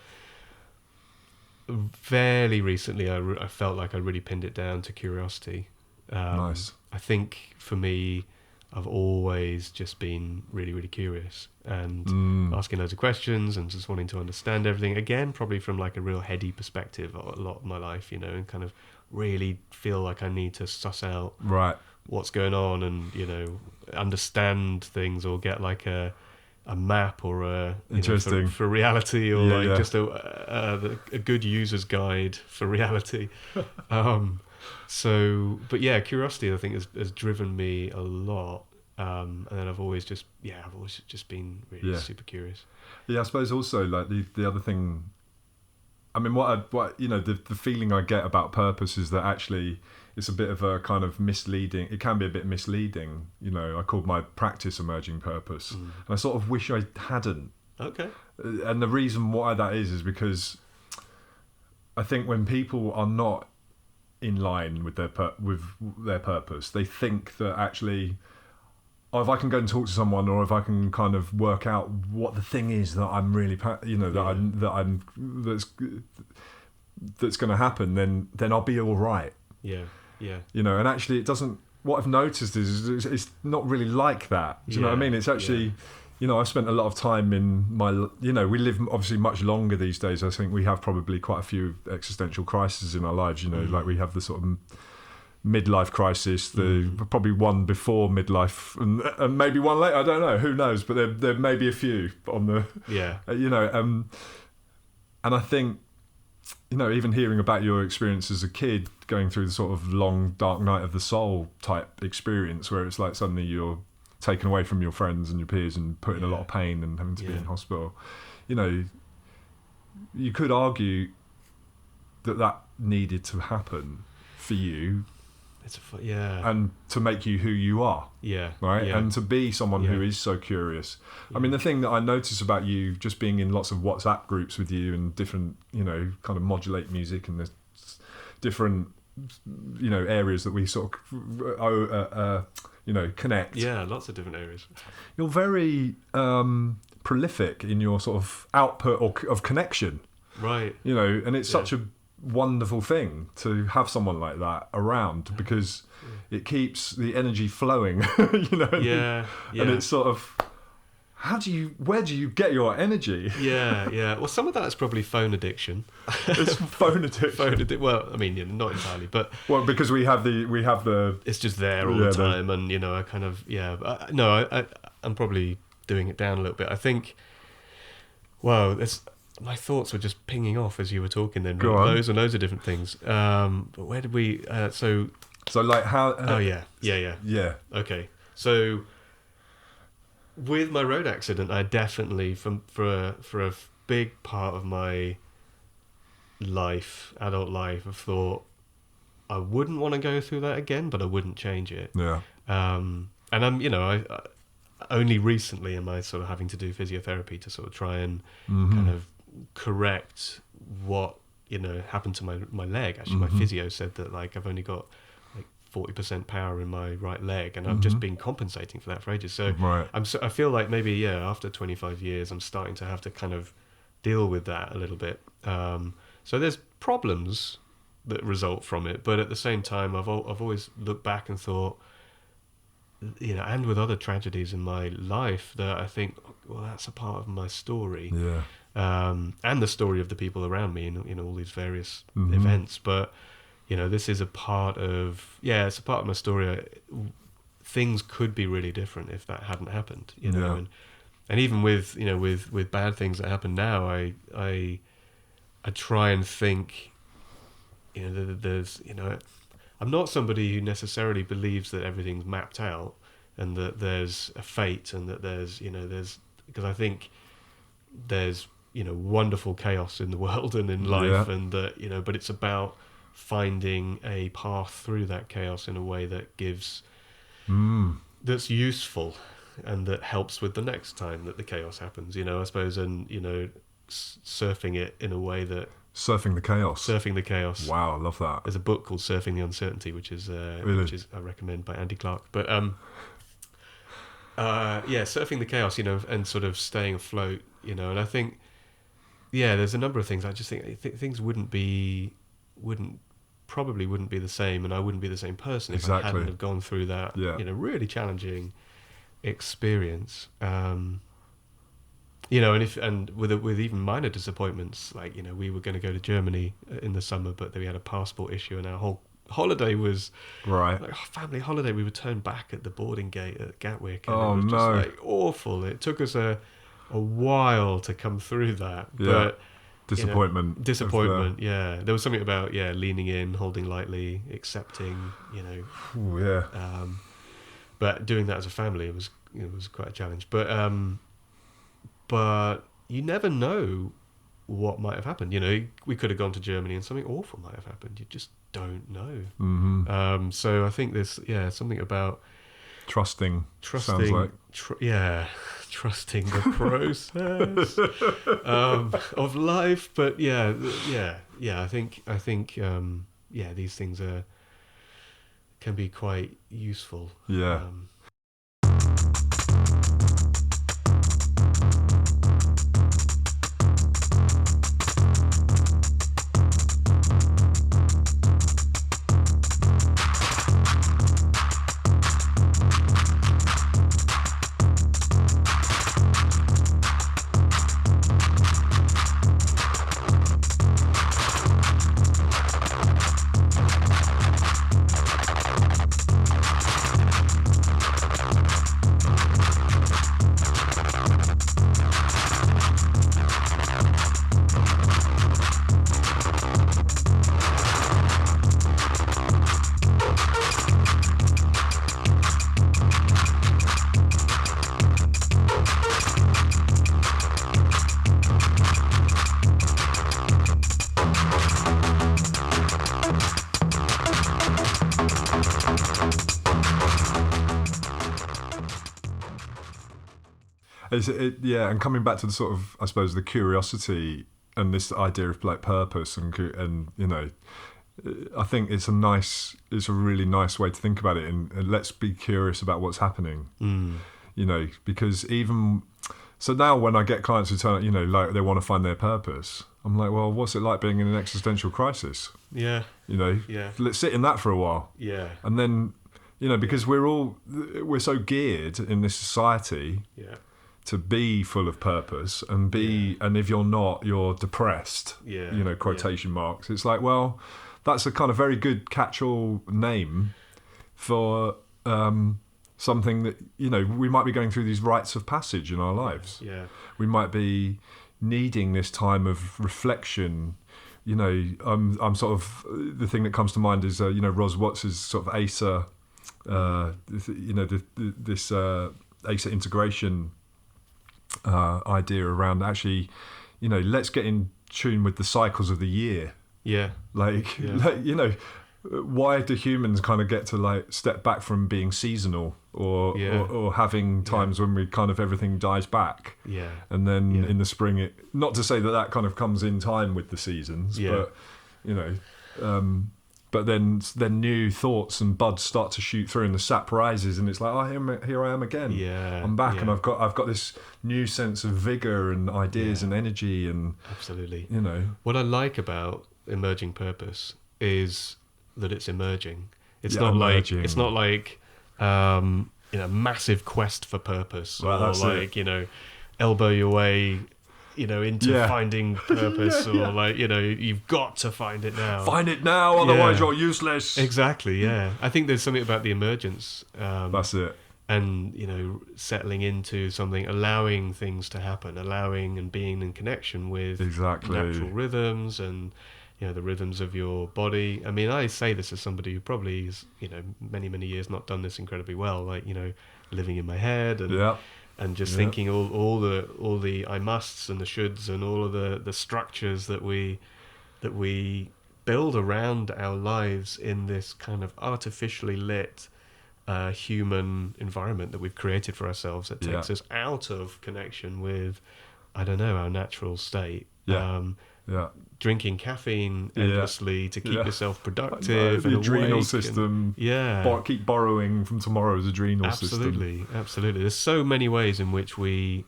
Fairly recently, I felt like I really pinned it down to curiosity. Nice. I think for me, I've always just been really, really curious and asking loads of questions and just wanting to understand everything. Again, probably from like a real heady perspective a lot of my life, and kind of really feel like I need to suss out what's going on and, understand things or get like a map or a interesting for reality, or just a good user's guide for reality. But curiosity, I think, has driven me a lot, and then I've always just been really super curious. I suppose also like the other thing, I mean, what the feeling I get about purpose is that actually it's a bit of a kind of misleading. It can be a bit misleading. I called my practice emerging purpose, and I sort of wish I hadn't. Okay. And the reason why that is because I think when people are not in line with their purpose, they think that actually, if I can go and talk to someone, or if I can kind of work out what the thing is that I'm really, that's going to happen, then I'll be all right. Yeah. And actually it doesn't, what I've noticed is it's not really like that. Do you know what I mean? It's actually, I've spent a lot of time in my, we live obviously much longer these days. I think we have probably quite a few existential crises in our lives, like we have the sort of midlife crisis, probably one before midlife and maybe one later, I don't know, who knows, but there may be a few on the, and I think, even hearing about your experience as a kid, going through the sort of long, dark night of the soul type experience, where it's like suddenly you're taken away from your friends and your peers and put in a lot of pain and having to be in hospital. You could argue that needed to happen for you. And to make you who you are. Right? And to be someone who is so curious. I mean, the thing that I notice about you, just being in lots of WhatsApp groups with you and different, kind of modulate music and the different, areas that we sort of, connect. Yeah, lots of different areas. You're very prolific in your sort of output of connection. Right. And it's such a wonderful thing to have someone like that around, because it keeps the energy flowing, and it's sort of, where do you get your energy? Well, some of that is probably phone addiction. It's phone addiction. Well, I mean, not entirely, but because we have the it's just there all the time, and I kind of I'm probably doing it down a little bit. I think, wow, my thoughts were just pinging off as you were talking then. Go on. Loads and loads of different things. But where did we, So like how... oh yeah. Yeah. Okay. So with my road accident, I definitely, for a big part of my adult life, I've thought I wouldn't want to go through that again, but I wouldn't change it. Yeah. And I'm, I only recently am I sort of having to do physiotherapy to sort of try and kind of correct what happened to my leg. Actually, my physio said that like I've only got like 40% power in my right leg, and I've just been compensating for that for ages. So Right. I feel like maybe after 25 years, I'm starting to have to kind of deal with that a little bit. So there's problems that result from it, but at the same time, I've always looked back and thought, and with other tragedies in my life, that I think, well, that's a part of my story. Yeah. And the story of the people around me in all these various events. But, this is a part of, it's a part of my story. Things could be really different if that hadn't happened, and even with, with bad things that happen now, I try and think, there's, I'm not somebody who necessarily believes that everything's mapped out and that there's a fate and that there's, because I think there's, wonderful chaos in the world and in life, and that, but it's about finding a path through that chaos in a way that gives, that's useful and that helps with the next time that the chaos happens, I suppose, and, surfing it in a way that, Surfing the chaos. Wow, I love that. There's a book called Surfing the Uncertainty, which is I recommend, by Andy Clark. But surfing the chaos, and sort of staying afloat, and I think, there's a number of things. I just think things wouldn't be the same, and I wouldn't be the same person if I hadn't have gone through that, really challenging experience. And with even minor disappointments, like, we were going to go to Germany in the summer, but we had a passport issue, and our whole holiday was like a family holiday. We were turned back at the boarding gate at Gatwick, and it was just like awful. It took us a while to come through that, but disappointment. Yeah, there was something about leaning in, holding lightly, accepting. Ooh, yeah. But doing that as a family, it was quite a challenge. But you never know what might have happened. We could have gone to Germany and something awful might have happened. You just don't know. So I think there's something about trusting. Sounds like Trusting the process of life. But I think these things can be quite useful. Yeah. And coming back to the sort of, I suppose, the curiosity and this idea of like purpose and I think it's a really nice way to think about it. And let's be curious about what's happening, because even so now when I get clients who turn, like they want to find their purpose, I'm like, well, what's it like being in an existential crisis? Yeah. Let's sit in that for a while. Yeah. And then, because we're so geared in this society. Yeah. To be full of purpose and and if you're not, you're depressed. Yeah. Quotation marks. It's like, well, that's a kind of very good catch-all name for something that, we might be going through these rites of passage in our lives. Yeah. We might be needing this time of reflection. I'm sort of, the thing that comes to mind is Ros Watts's sort of ASA, this ASA integration idea around actually, let's get in tune with the cycles of the year. Yeah. Why do humans kind of get to step back from being seasonal or having times when we kind of everything dies back? Yeah. And then in the spring, not to say that kind of comes in time with the seasons, but but then new thoughts and buds start to shoot through and the sap rises and it's like, oh, here I am again. Yeah. I'm back and I've got this new sense of vigor and ideas and energy and absolutely. What I like about emerging purpose is that it's emerging. It's not emerging. like massive quest for purpose, well, or elbow your way into finding purpose, or you've got to find it now. Find it now, otherwise you're useless. Exactly. Yeah, I think there's something about the emergence. That's it. And settling into something, allowing things to happen, allowing and being in connection with natural rhythms and the rhythms of your body. I mean, I say this as somebody who probably has many years not done this incredibly well, living in my head and just thinking all the I musts and the shoulds and all of the structures that we build around our lives in this kind of artificially lit human environment that we've created for ourselves that takes us out of connection with, I don't know, our natural state. Drinking caffeine endlessly to keep yourself productive. The adrenal system. Keep borrowing from tomorrow's adrenal system. Absolutely. There's so many ways in which we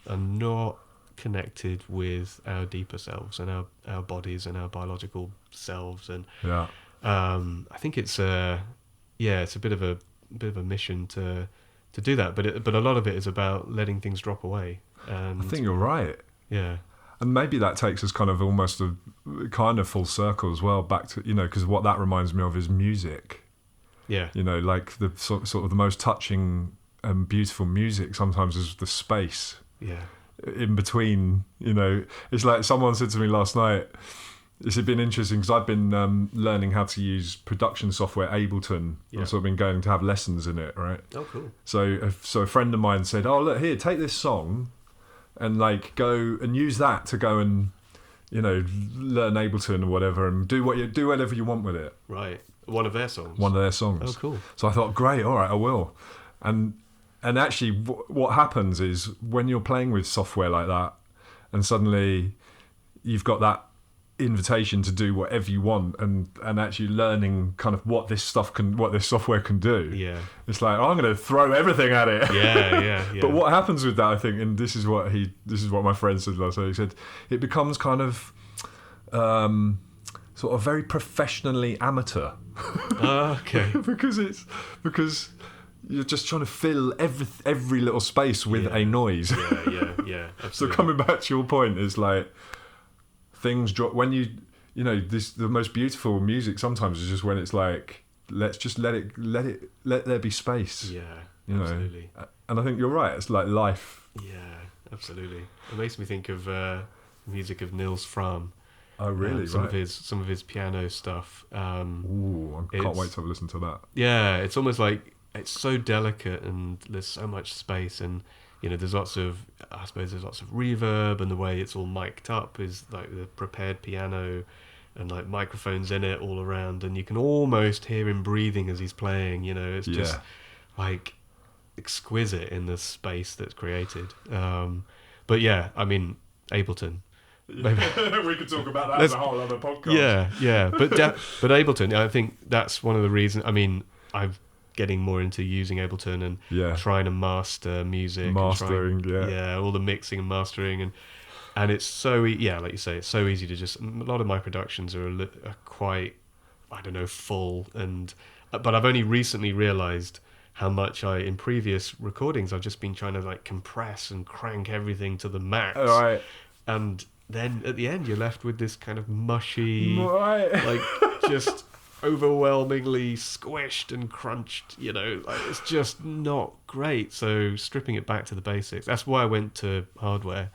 are not connected with our deeper selves and our bodies and our biological selves. And I think it's a bit of a mission to do that. But a lot of it is about letting things drop away. And I think you're right. Yeah. And maybe that takes us kind of almost a kind of full circle as well, back to, because what that reminds me of is music. Yeah. Like the sort of the most touching and beautiful music sometimes is the space. Yeah. In between, it's like someone said to me last night, this had been interesting because I've been learning how to use production software, Ableton. Yeah. I've sort of been going to have lessons in it, right? Oh, cool. So a friend of mine said, oh, look, here, take this song and go and use that to go and learn Ableton or whatever and do whatever you want with it. Right. One of their songs. Oh, cool. So I thought, great, all right, I will. And actually, what happens is when you're playing with software like that, and suddenly you've got that invitation to do whatever you want, and actually learning kind of what this software can do. Yeah. It's like, I'm going to throw everything at it. Yeah. But what happens with that, I think, and this is what my friend said last night. He said it becomes kind of sort of very professionally amateur. Okay. because you're just trying to fill every little space with a noise. Yeah. Absolutely. So coming back to your point, is like things drop when the most beautiful music sometimes is just when it's like, let's just let there be space. Yeah. Absolutely. And I think you're right. It's like life. Yeah, absolutely. It makes me think of music of Nils Fram. Oh, really? Some of his piano stuff. Ooh, I can't wait to have a listen to that. Yeah, it's almost like it's so delicate and there's so much space, and there's lots of reverb, and the way it's all mic'd up is like the prepared piano and like microphones in it all around, and you can almost hear him breathing as he's playing. It's just like exquisite in the space that's created. But yeah, I mean, Ableton. Maybe. We could talk about that as a whole other podcast. Yeah. But Ableton, I think that's one of the reasons. I mean, I'm getting more into using Ableton and trying to master music, mastering, all the mixing and mastering, and it's so like you say, it's so easy to just. A lot of my productions are quite, I don't know, full, but I've only recently realised how much in previous recordings I've just been trying to like compress and crank everything to the max, right, and then at the end you're left with this kind of mushy, like just overwhelmingly squished and crunched, like it's just not great. So stripping it back to the basics. That's why I went to hardware.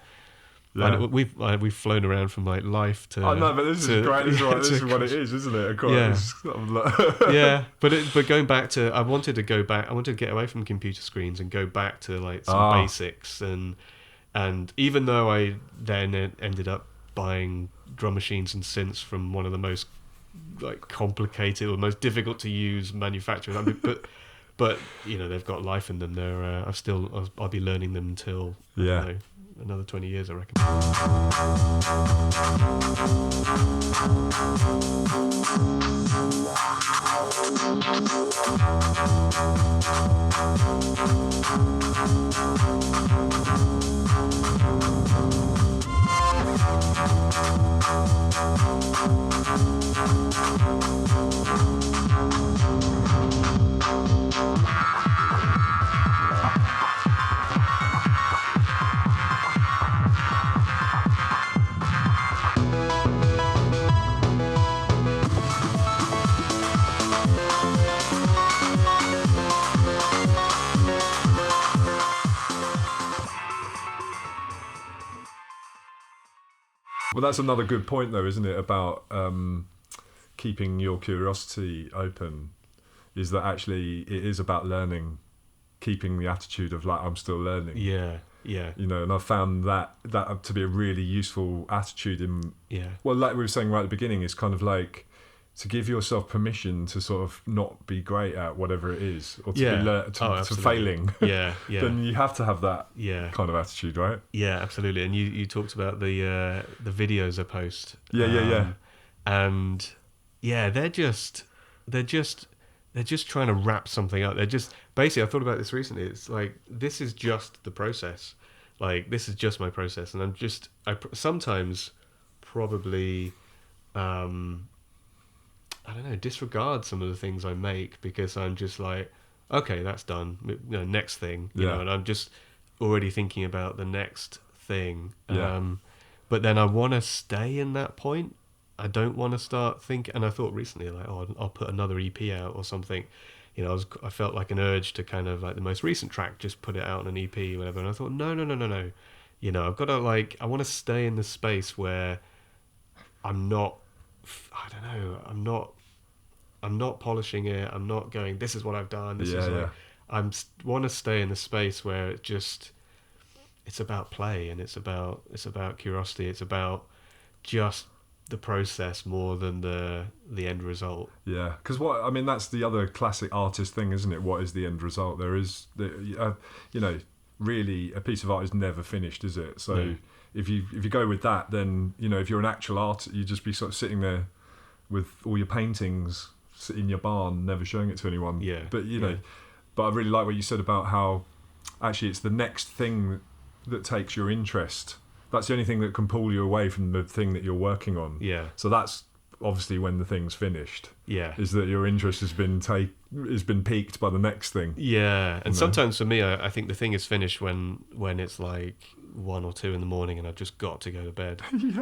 Yeah. And we've flown around from like Life to. Oh no, but this is great. This is what it is, isn't it? Of course. Yeah. Yeah, but going back to, I wanted to get away from computer screens and go back to like some basics, and even though I then ended up buying drum machines and synths from one of the most like complicated or most difficult to use manufacturers, I mean, but they've got life in them. I'll be learning them until I don't know, another 20 years, I reckon. Well, that's another good point, though, isn't it? About keeping your curiosity open. Is that actually it is about learning, keeping the attitude of like I'm still learning. Yeah. And I've found that to be a really useful attitude in. Yeah. Well, like we were saying right at the beginning, it's kind of like to give yourself permission to sort of not be great at whatever it is, or to to failing. Yeah. Then you have to have that kind of attitude, right? Yeah, absolutely. And you talked about the videos I post. Yeah. And yeah, they're just trying to wrap something up. They're just basically, I thought about this recently. It's like, this is just the process. Like, this is just my process, and I sometimes probably I don't know, disregard some of the things I make because I'm just like, okay, that's done. Next thing, and I'm just already thinking about the next thing. Yeah. But then I want to stay in that point. I don't want to start thinking. And I thought recently, like, I'll put another EP out or something. I felt like an urge to kind of like the most recent track, just put it out on an EP or whatever. And I thought, no. I've got to I want to stay in the space where I'm not. I don't know. I'm not polishing it. I'm not going, this is what I've done. I want to stay in the space where it's about play, and it's about curiosity. It's about just the process more than the end result. Yeah, because that's the other classic artist thing, isn't it? What is the end result? There is, really a piece of art is never finished, is it? So. No. If you go with that, then if you're an actual artist, you just be sort of sitting there with all your paintings in your barn, never showing it to anyone. Yeah. But but I really like what you said about how actually it's the next thing that takes your interest. That's the only thing that can pull you away from the thing that you're working on. Yeah. So that's obviously when the thing's finished. Yeah. Is that your interest has been piqued by the next thing. Yeah. And sometimes for me, I think the thing is finished when it's like 1 or 2 in the morning and I've just got to go to bed.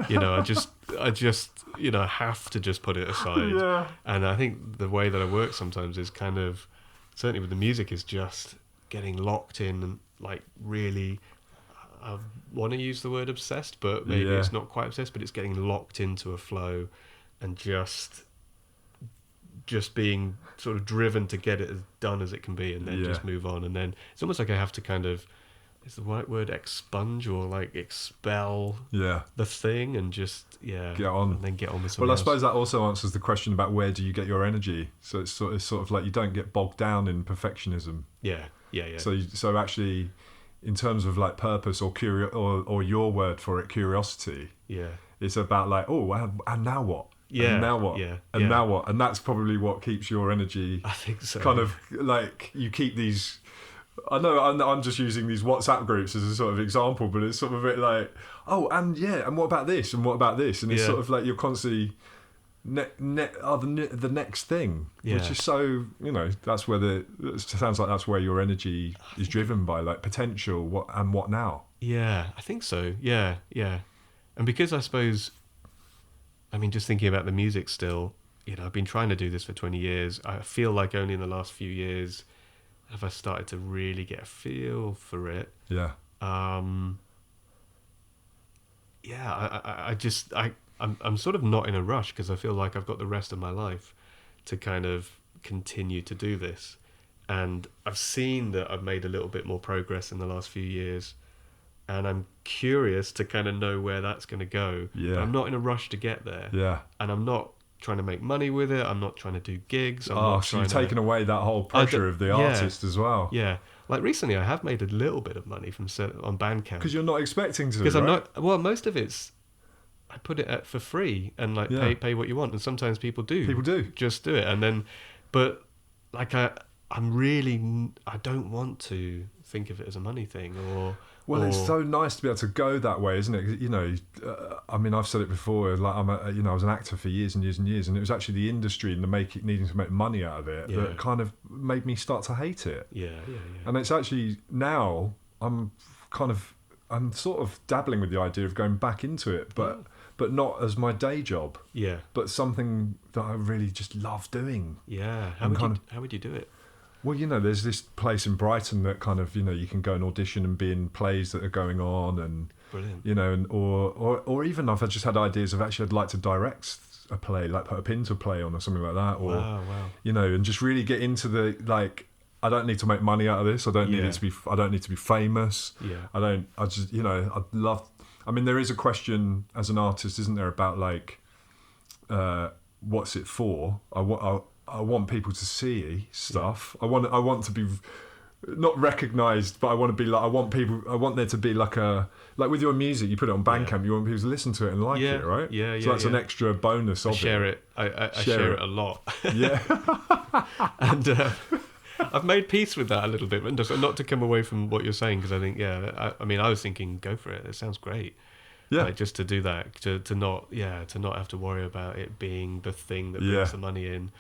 Yeah. I just have to just put it aside. Yeah. And I think the way that I work sometimes is kind of, certainly with the music, is just getting locked in and like really, I want to use the word obsessed, but maybe it's not quite obsessed, but it's getting locked into a flow and just being sort of driven to get it as done as it can be, and then just move on. And then it's almost like I have to kind of, is the right word expunge or like expel the thing and just get on, and then get on with something else. I suppose that also answers the question about where do you get your energy. So it's sort of like you don't get bogged down in perfectionism. Yeah. So actually, in terms of like purpose or or your word for it, curiosity. Yeah. It's about like, and now what? Yeah. And now what? Yeah. And now what? And that's probably what keeps your energy. I think so. Kind of like you keep these. I know I'm just using these WhatsApp groups as a sort of example, but it's sort of a bit like, and what about this? And what about this? And it's sort of like you're constantly the next thing, which is so, that's where it sounds like that's where your energy is driven by, like potential, what now? Yeah, I think so. Yeah. And because I suppose, just thinking about the music still, I've been trying to do this for 20 years. I feel like only in the last few years have I started to really get a feel for it. Yeah. I'm sort of not in a rush because I feel like I've got the rest of my life to kind of continue to do this. And I've seen that I've made a little bit more progress in the last few years. And I'm curious to kind of know where that's going to go. Yeah. But I'm not in a rush to get there. Yeah. And I'm not trying to make money with it. I'm not trying to do gigs. So you've taken away that whole pressure of the artist as well. Yeah. Like recently I have made a little bit of money on Bandcamp. Because you're not expecting to, Because right? I'm not... Well, most of it's... I put it for free and like pay what you want. And sometimes people do. People do. Just do it. And then... But like I don't want to think of it as a money thing or... Well, it's so nice to be able to go that way, isn't it? You know, I mean, I've said it before. Like, I was an actor for years and years and years, and it was actually the industry and needing to make money out of it that kind of made me start to hate it. Yeah. And it's actually now I'm sort of dabbling with the idea of going back into it, but not as my day job. Yeah. But something that I really just love doing. Yeah. How would you do it? Well, you know, there's this place in Brighton that kind of, you know, you can go and audition and be in plays that are going on, and brilliant. You know, and or even I've just had ideas of actually I'd like to direct a play, like put a pin to a play on or something like that, or wow. You know, and just really get into the like. I don't need to make money out of this. I don't need it to be. I don't need to be famous. Yeah. I just, you know, I'd love. I mean, there is a question as an artist, isn't there, about like, what's it for? I want people to see stuff. Yeah. I want to be not recognised, but I want to be like. I want there to be like with your music, you put it on Bandcamp. You want people to listen to it and like it, right? Yeah. So that's an extra bonus. I share it. I share it a lot. Yeah. And I've made peace with that a little bit, and just not to come away from what you're saying, because I think I mean I was thinking go for it. It sounds great. Yeah. Like just to do that, to not have to worry about it being the thing that brings the money in.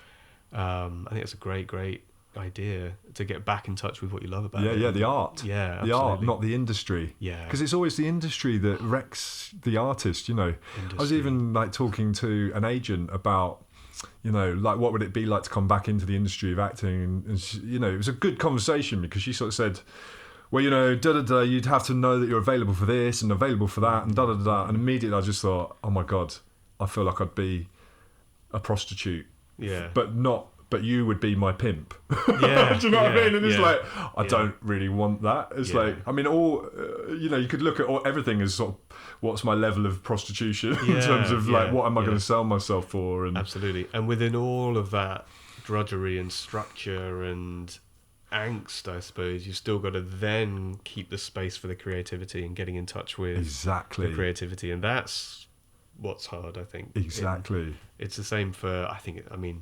I think it's a great idea to get back in touch with what you love about it. Yeah, the art. Yeah, absolutely. The art, not the industry. Yeah. Because it's always the industry that wrecks the artist, you know. I was even like talking to an agent about, you know, like what would it be like to come back into the industry of acting, and she, you know, it was a good conversation because she sort of said, well, you know, you'd have to know that you're available for this and available for that and and immediately I just thought, oh my God, I feel like I'd be a prostitute. Yeah. But you would be my pimp. Yeah. Do you know what I mean? And it's like, I don't really want that. It's like, I mean, you know, you could look at everything as sort of what's my level of prostitution in terms of like, what am I going to sell myself for? And absolutely. And within all of that drudgery and structure and angst, I suppose, you've still got to then keep the space for the creativity and getting in touch with the creativity. And that's what's hard, I think. Exactly. It's the same for, I mean,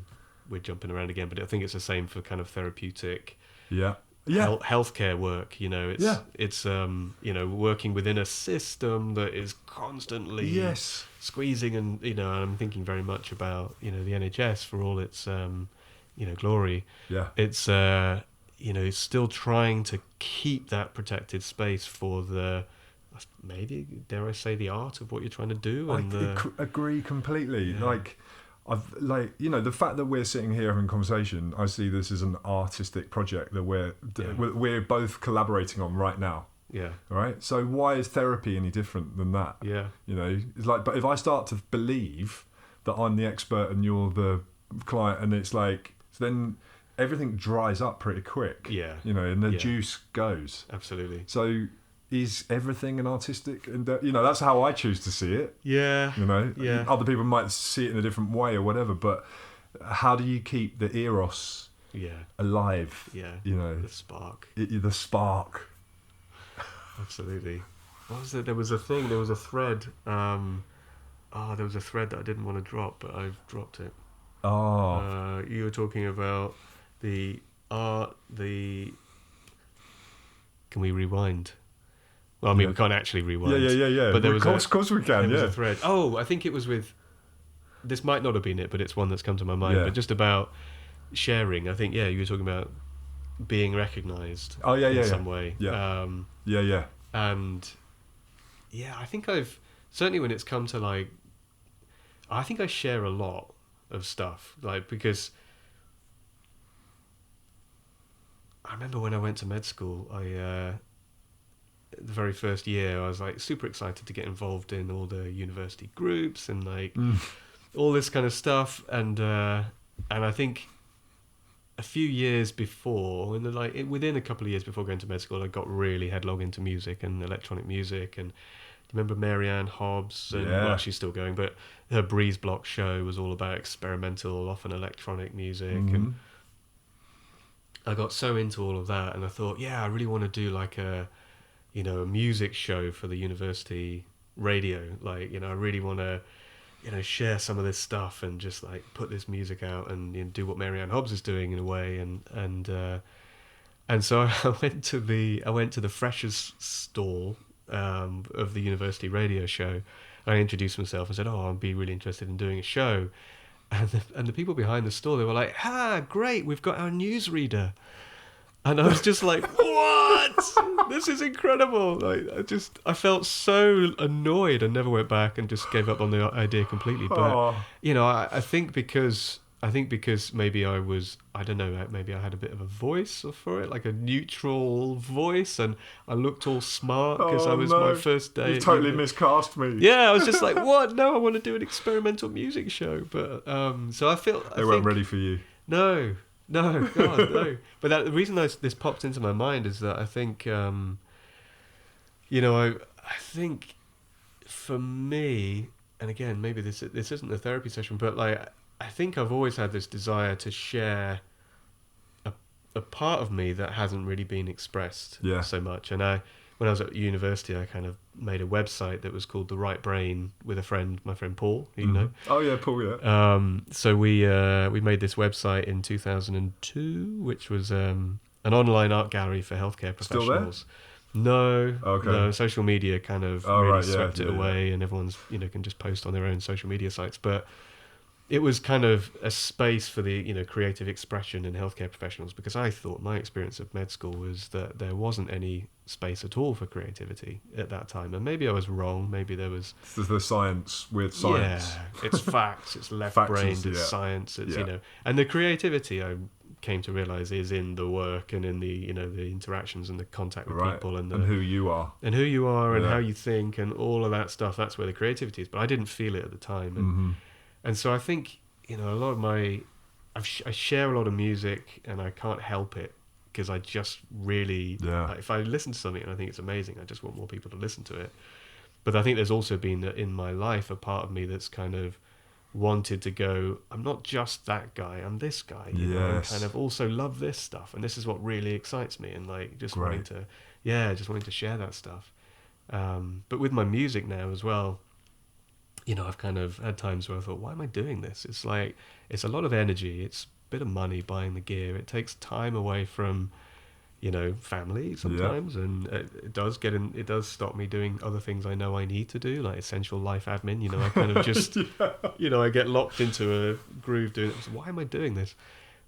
we're jumping around again, but I think it's the same for kind of therapeutic healthcare work. You know, it's you know, working within a system that is constantly squeezing, and you know, I'm thinking very much about, you know, the NHS for all its you know, glory. It's you know, still trying to keep that protected space for the, maybe dare I say, the art of what you're trying to do. And I agree completely. You know, the fact that we're sitting here having a conversation, I see this as an artistic project that we're both collaborating on right now. Yeah. Right. So why is therapy any different than that? Yeah. You know, it's like, but if I start to believe that I'm the expert and you're the client, and it's like, then everything dries up pretty quick. Yeah. You know, and the juice goes. Absolutely. So is everything an artistic? And you know, that's how I choose to see it. Yeah. You know, yeah. Other people might see it in a different way or whatever, but how do you keep the eros alive? Yeah. You know, the spark. The spark. Absolutely. What was it? There was a thread. There was a thread that I didn't want to drop, but I've dropped it. You were talking about the art, Can we rewind? Well, I mean, we can't actually rewind. Yeah. But of course we can, there was a thread. Oh, I think it was with... This might not have been it, but it's one that's come to my mind. But just about sharing. I think, you were talking about being recognised in some way. Yeah. And, I think I've... Certainly when it's come to, like... I think I share a lot. of stuff, like, because I remember when I went to med school, the very first year I was like super excited to get involved in all the university groups and like all this kind of stuff, and I think a few years before, within a couple of years before going to med school, I got really headlong into music and electronic music. And do you remember Marianne Hobbs? And, well, she's still going, but her Breeze Block show was all about experimental, often electronic music. And I got so into all of that, and I thought, yeah, I really want to do like a music show for the university radio. Like, I really want to, share some of this stuff and just like put this music out and do what Marianne Hobbs is doing in a way. And so I went to the freshers stall of the university radio show. I introduced myself and said, "Oh, I'd be really interested in doing a show." And the people behind the stall, they were like, great, we've got our newsreader. And I was just like, what? This is incredible. Like, I felt so annoyed and never went back and just gave up on the idea completely. But, I think because maybe I don't know, maybe I had a bit of a voice for it, like a neutral voice, and I looked all smart because I was my first day. You totally miscast me. Yeah, I was just like, what? No, I want to do an experimental music show. But, so I weren't ready for you. No, God, no. But the reason this popped into my mind is that I think, I think for me, and again, maybe this isn't a therapy session, but like, I think I've always had this desire to share a part of me that hasn't really been expressed so much. And when I was at university, I kind of made a website that was called The Right Brain with my friend Paul, who you know. Oh yeah, Paul, yeah. So we made this website in 2002, which was an online art gallery for healthcare professionals. Still there? No, okay. No. Social media kind of swept it away, and everyone's can just post on their own social media sites. But it was kind of a space for the creative expression in healthcare professionals, because I thought my experience of med school was that there wasn't any space at all for creativity at that time, and maybe I was wrong. Maybe there was the science with science. Yeah, it's facts. It's left-brained. It's science. It's and the creativity I came to realize is in the work and in the the interactions and the contact with people and who you are and how you think and all of that stuff. That's where the creativity is. But I didn't feel it at the time. And so I think, a lot of I share a lot of music, and I can't help it because I just really, if I listen to something and I think it's amazing, I just want more people to listen to it. But I think there's also been in my life a part of me that's kind of wanted to go, I'm not just that guy, I'm this guy, and kind of also love this stuff. And this is what really excites me. And like just wanting to share that stuff. But with my music now as well, I've kind of had times where I thought, why am I doing this? It's like, it's a lot of energy. It's a bit of money buying the gear. It takes time away from, family sometimes. And it does stop me doing other things I know I need to do, like essential life admin. I kind of just, I get locked into a groove doing it. So why am I doing this?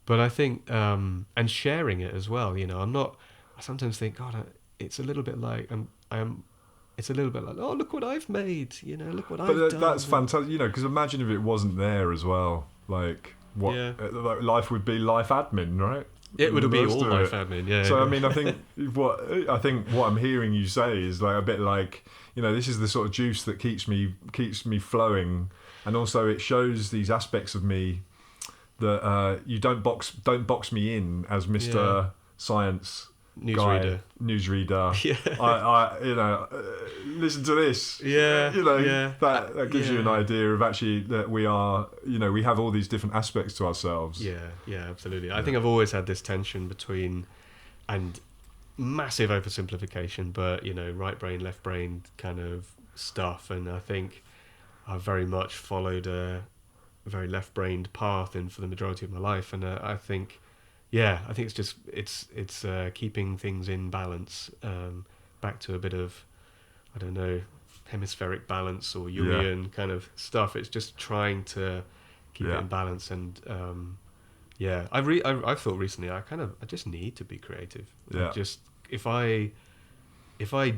But I think, and sharing it as well, I sometimes think, God, it's a little bit like, it's a little bit like, oh, look what I've made, look what I've done. But that's fantastic, because imagine if it wasn't there as well, like what life would be, life admin, right? It would be all life admin, yeah. So I mean, I think what I'm hearing you say is like a bit like, this is the sort of juice that keeps me flowing, and also it shows these aspects of me that you don't box me in as Mr. Science. Newsreader. I listen to this. That gives you an idea of actually that we are, we have all these different aspects to ourselves. Yeah, absolutely. I think I've always had this tension between, and massive oversimplification, but right brain, left brain kind of stuff. And I think I've very much followed a very left-brained path for the majority of my life, and I think. Yeah, I think it's keeping things in balance, back to a bit of, I don't know, hemispheric balance or Jungian kind of stuff. It's just trying to keep it in balance, and I've thought recently I just need to be creative. Just if I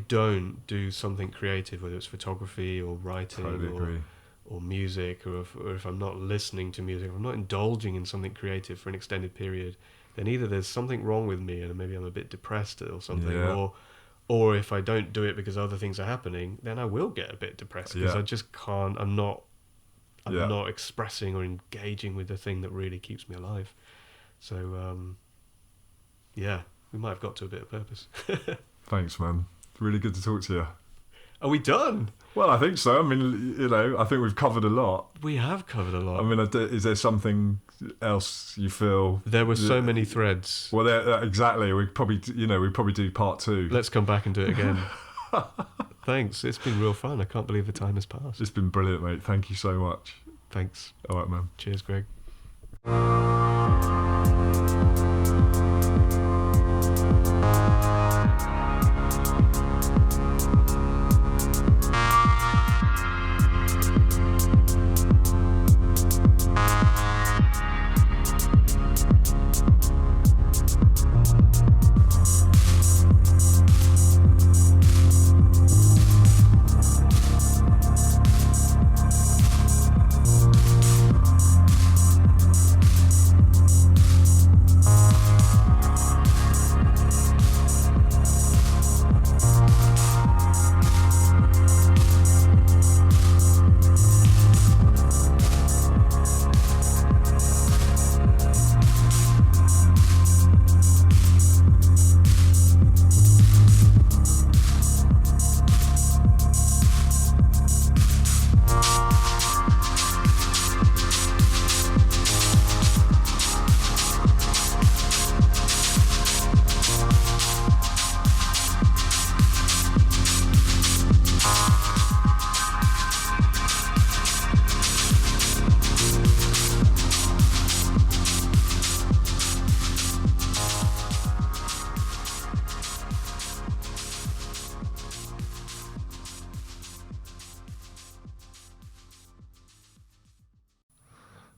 don't do something creative, whether it's photography or writing or music, or if I'm not listening to music, if I'm not indulging in something creative for an extended period, then either there's something wrong with me and maybe I'm a bit depressed or something, Yeah. or if I don't do it because other things are happening, then I will get a bit depressed because Yeah. I just can't. I'm not Yeah. expressing or engaging with the thing that really keeps me alive. So yeah, we might have got to a bit of purpose. Thanks, man. Really good to talk to you. Are we done? Well, I think so. I mean, you know, I think we've covered a lot. We have covered a lot. I mean, is there something else you feel? There were so many threads. Well, exactly. We probably do part 2. Let's come back and do it again. Thanks. It's been real fun. I can't believe the time has passed. It's been brilliant, mate. Thank you so much. Thanks. All right, man. Cheers, Greg.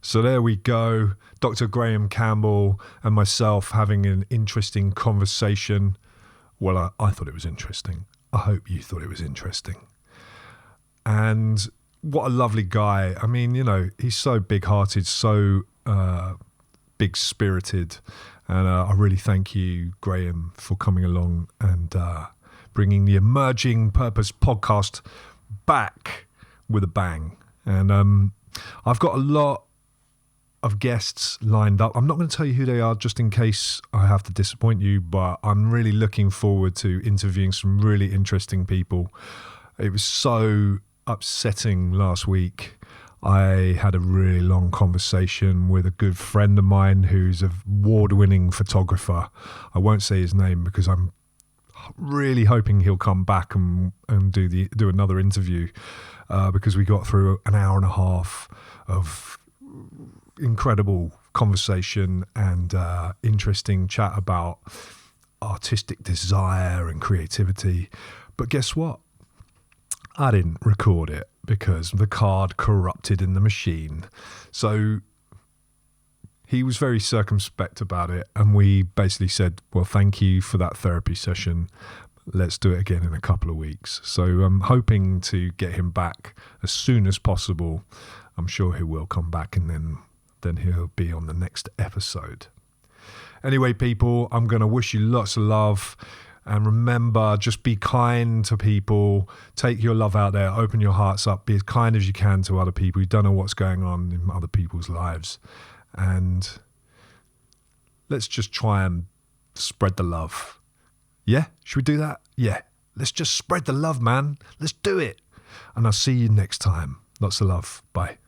So there we go. Dr. Graham Campbell and myself having an interesting conversation. Well, I thought it was interesting. I hope you thought it was interesting. And what a lovely guy. I mean, you know, he's so big-hearted, so big-spirited. And I really thank you, Graham, for coming along and bringing the Emerging Purpose podcast back with a bang. And I've got a lot of guests lined up. I'm not going to tell you who they are just in case I have to disappoint you, but I'm really looking forward to interviewing some really interesting people. It was so upsetting last week. I had a really long conversation with a good friend of mine who's an award-winning photographer. I won't say his name because I'm really hoping he'll come back and do another interview because we got through an hour and a half of incredible conversation and interesting chat about artistic desire and creativity. But guess what? I didn't record it because the card corrupted in the machine. So he was very circumspect about it, and we basically said, well, thank you for that therapy session. Let's do it again in a couple of weeks. So I'm hoping to get him back as soon as possible. I'm sure he will come back, and then he'll be on the next episode. Anyway, people, I'm going to wish you lots of love. And remember, just be kind to people. Take your love out there. Open your hearts up. Be as kind as you can to other people. You don't know what's going on in other people's lives. And let's just try and spread the love. Yeah? Should we do that? Yeah. Let's just spread the love, man. Let's do it. And I'll see you next time. Lots of love. Bye.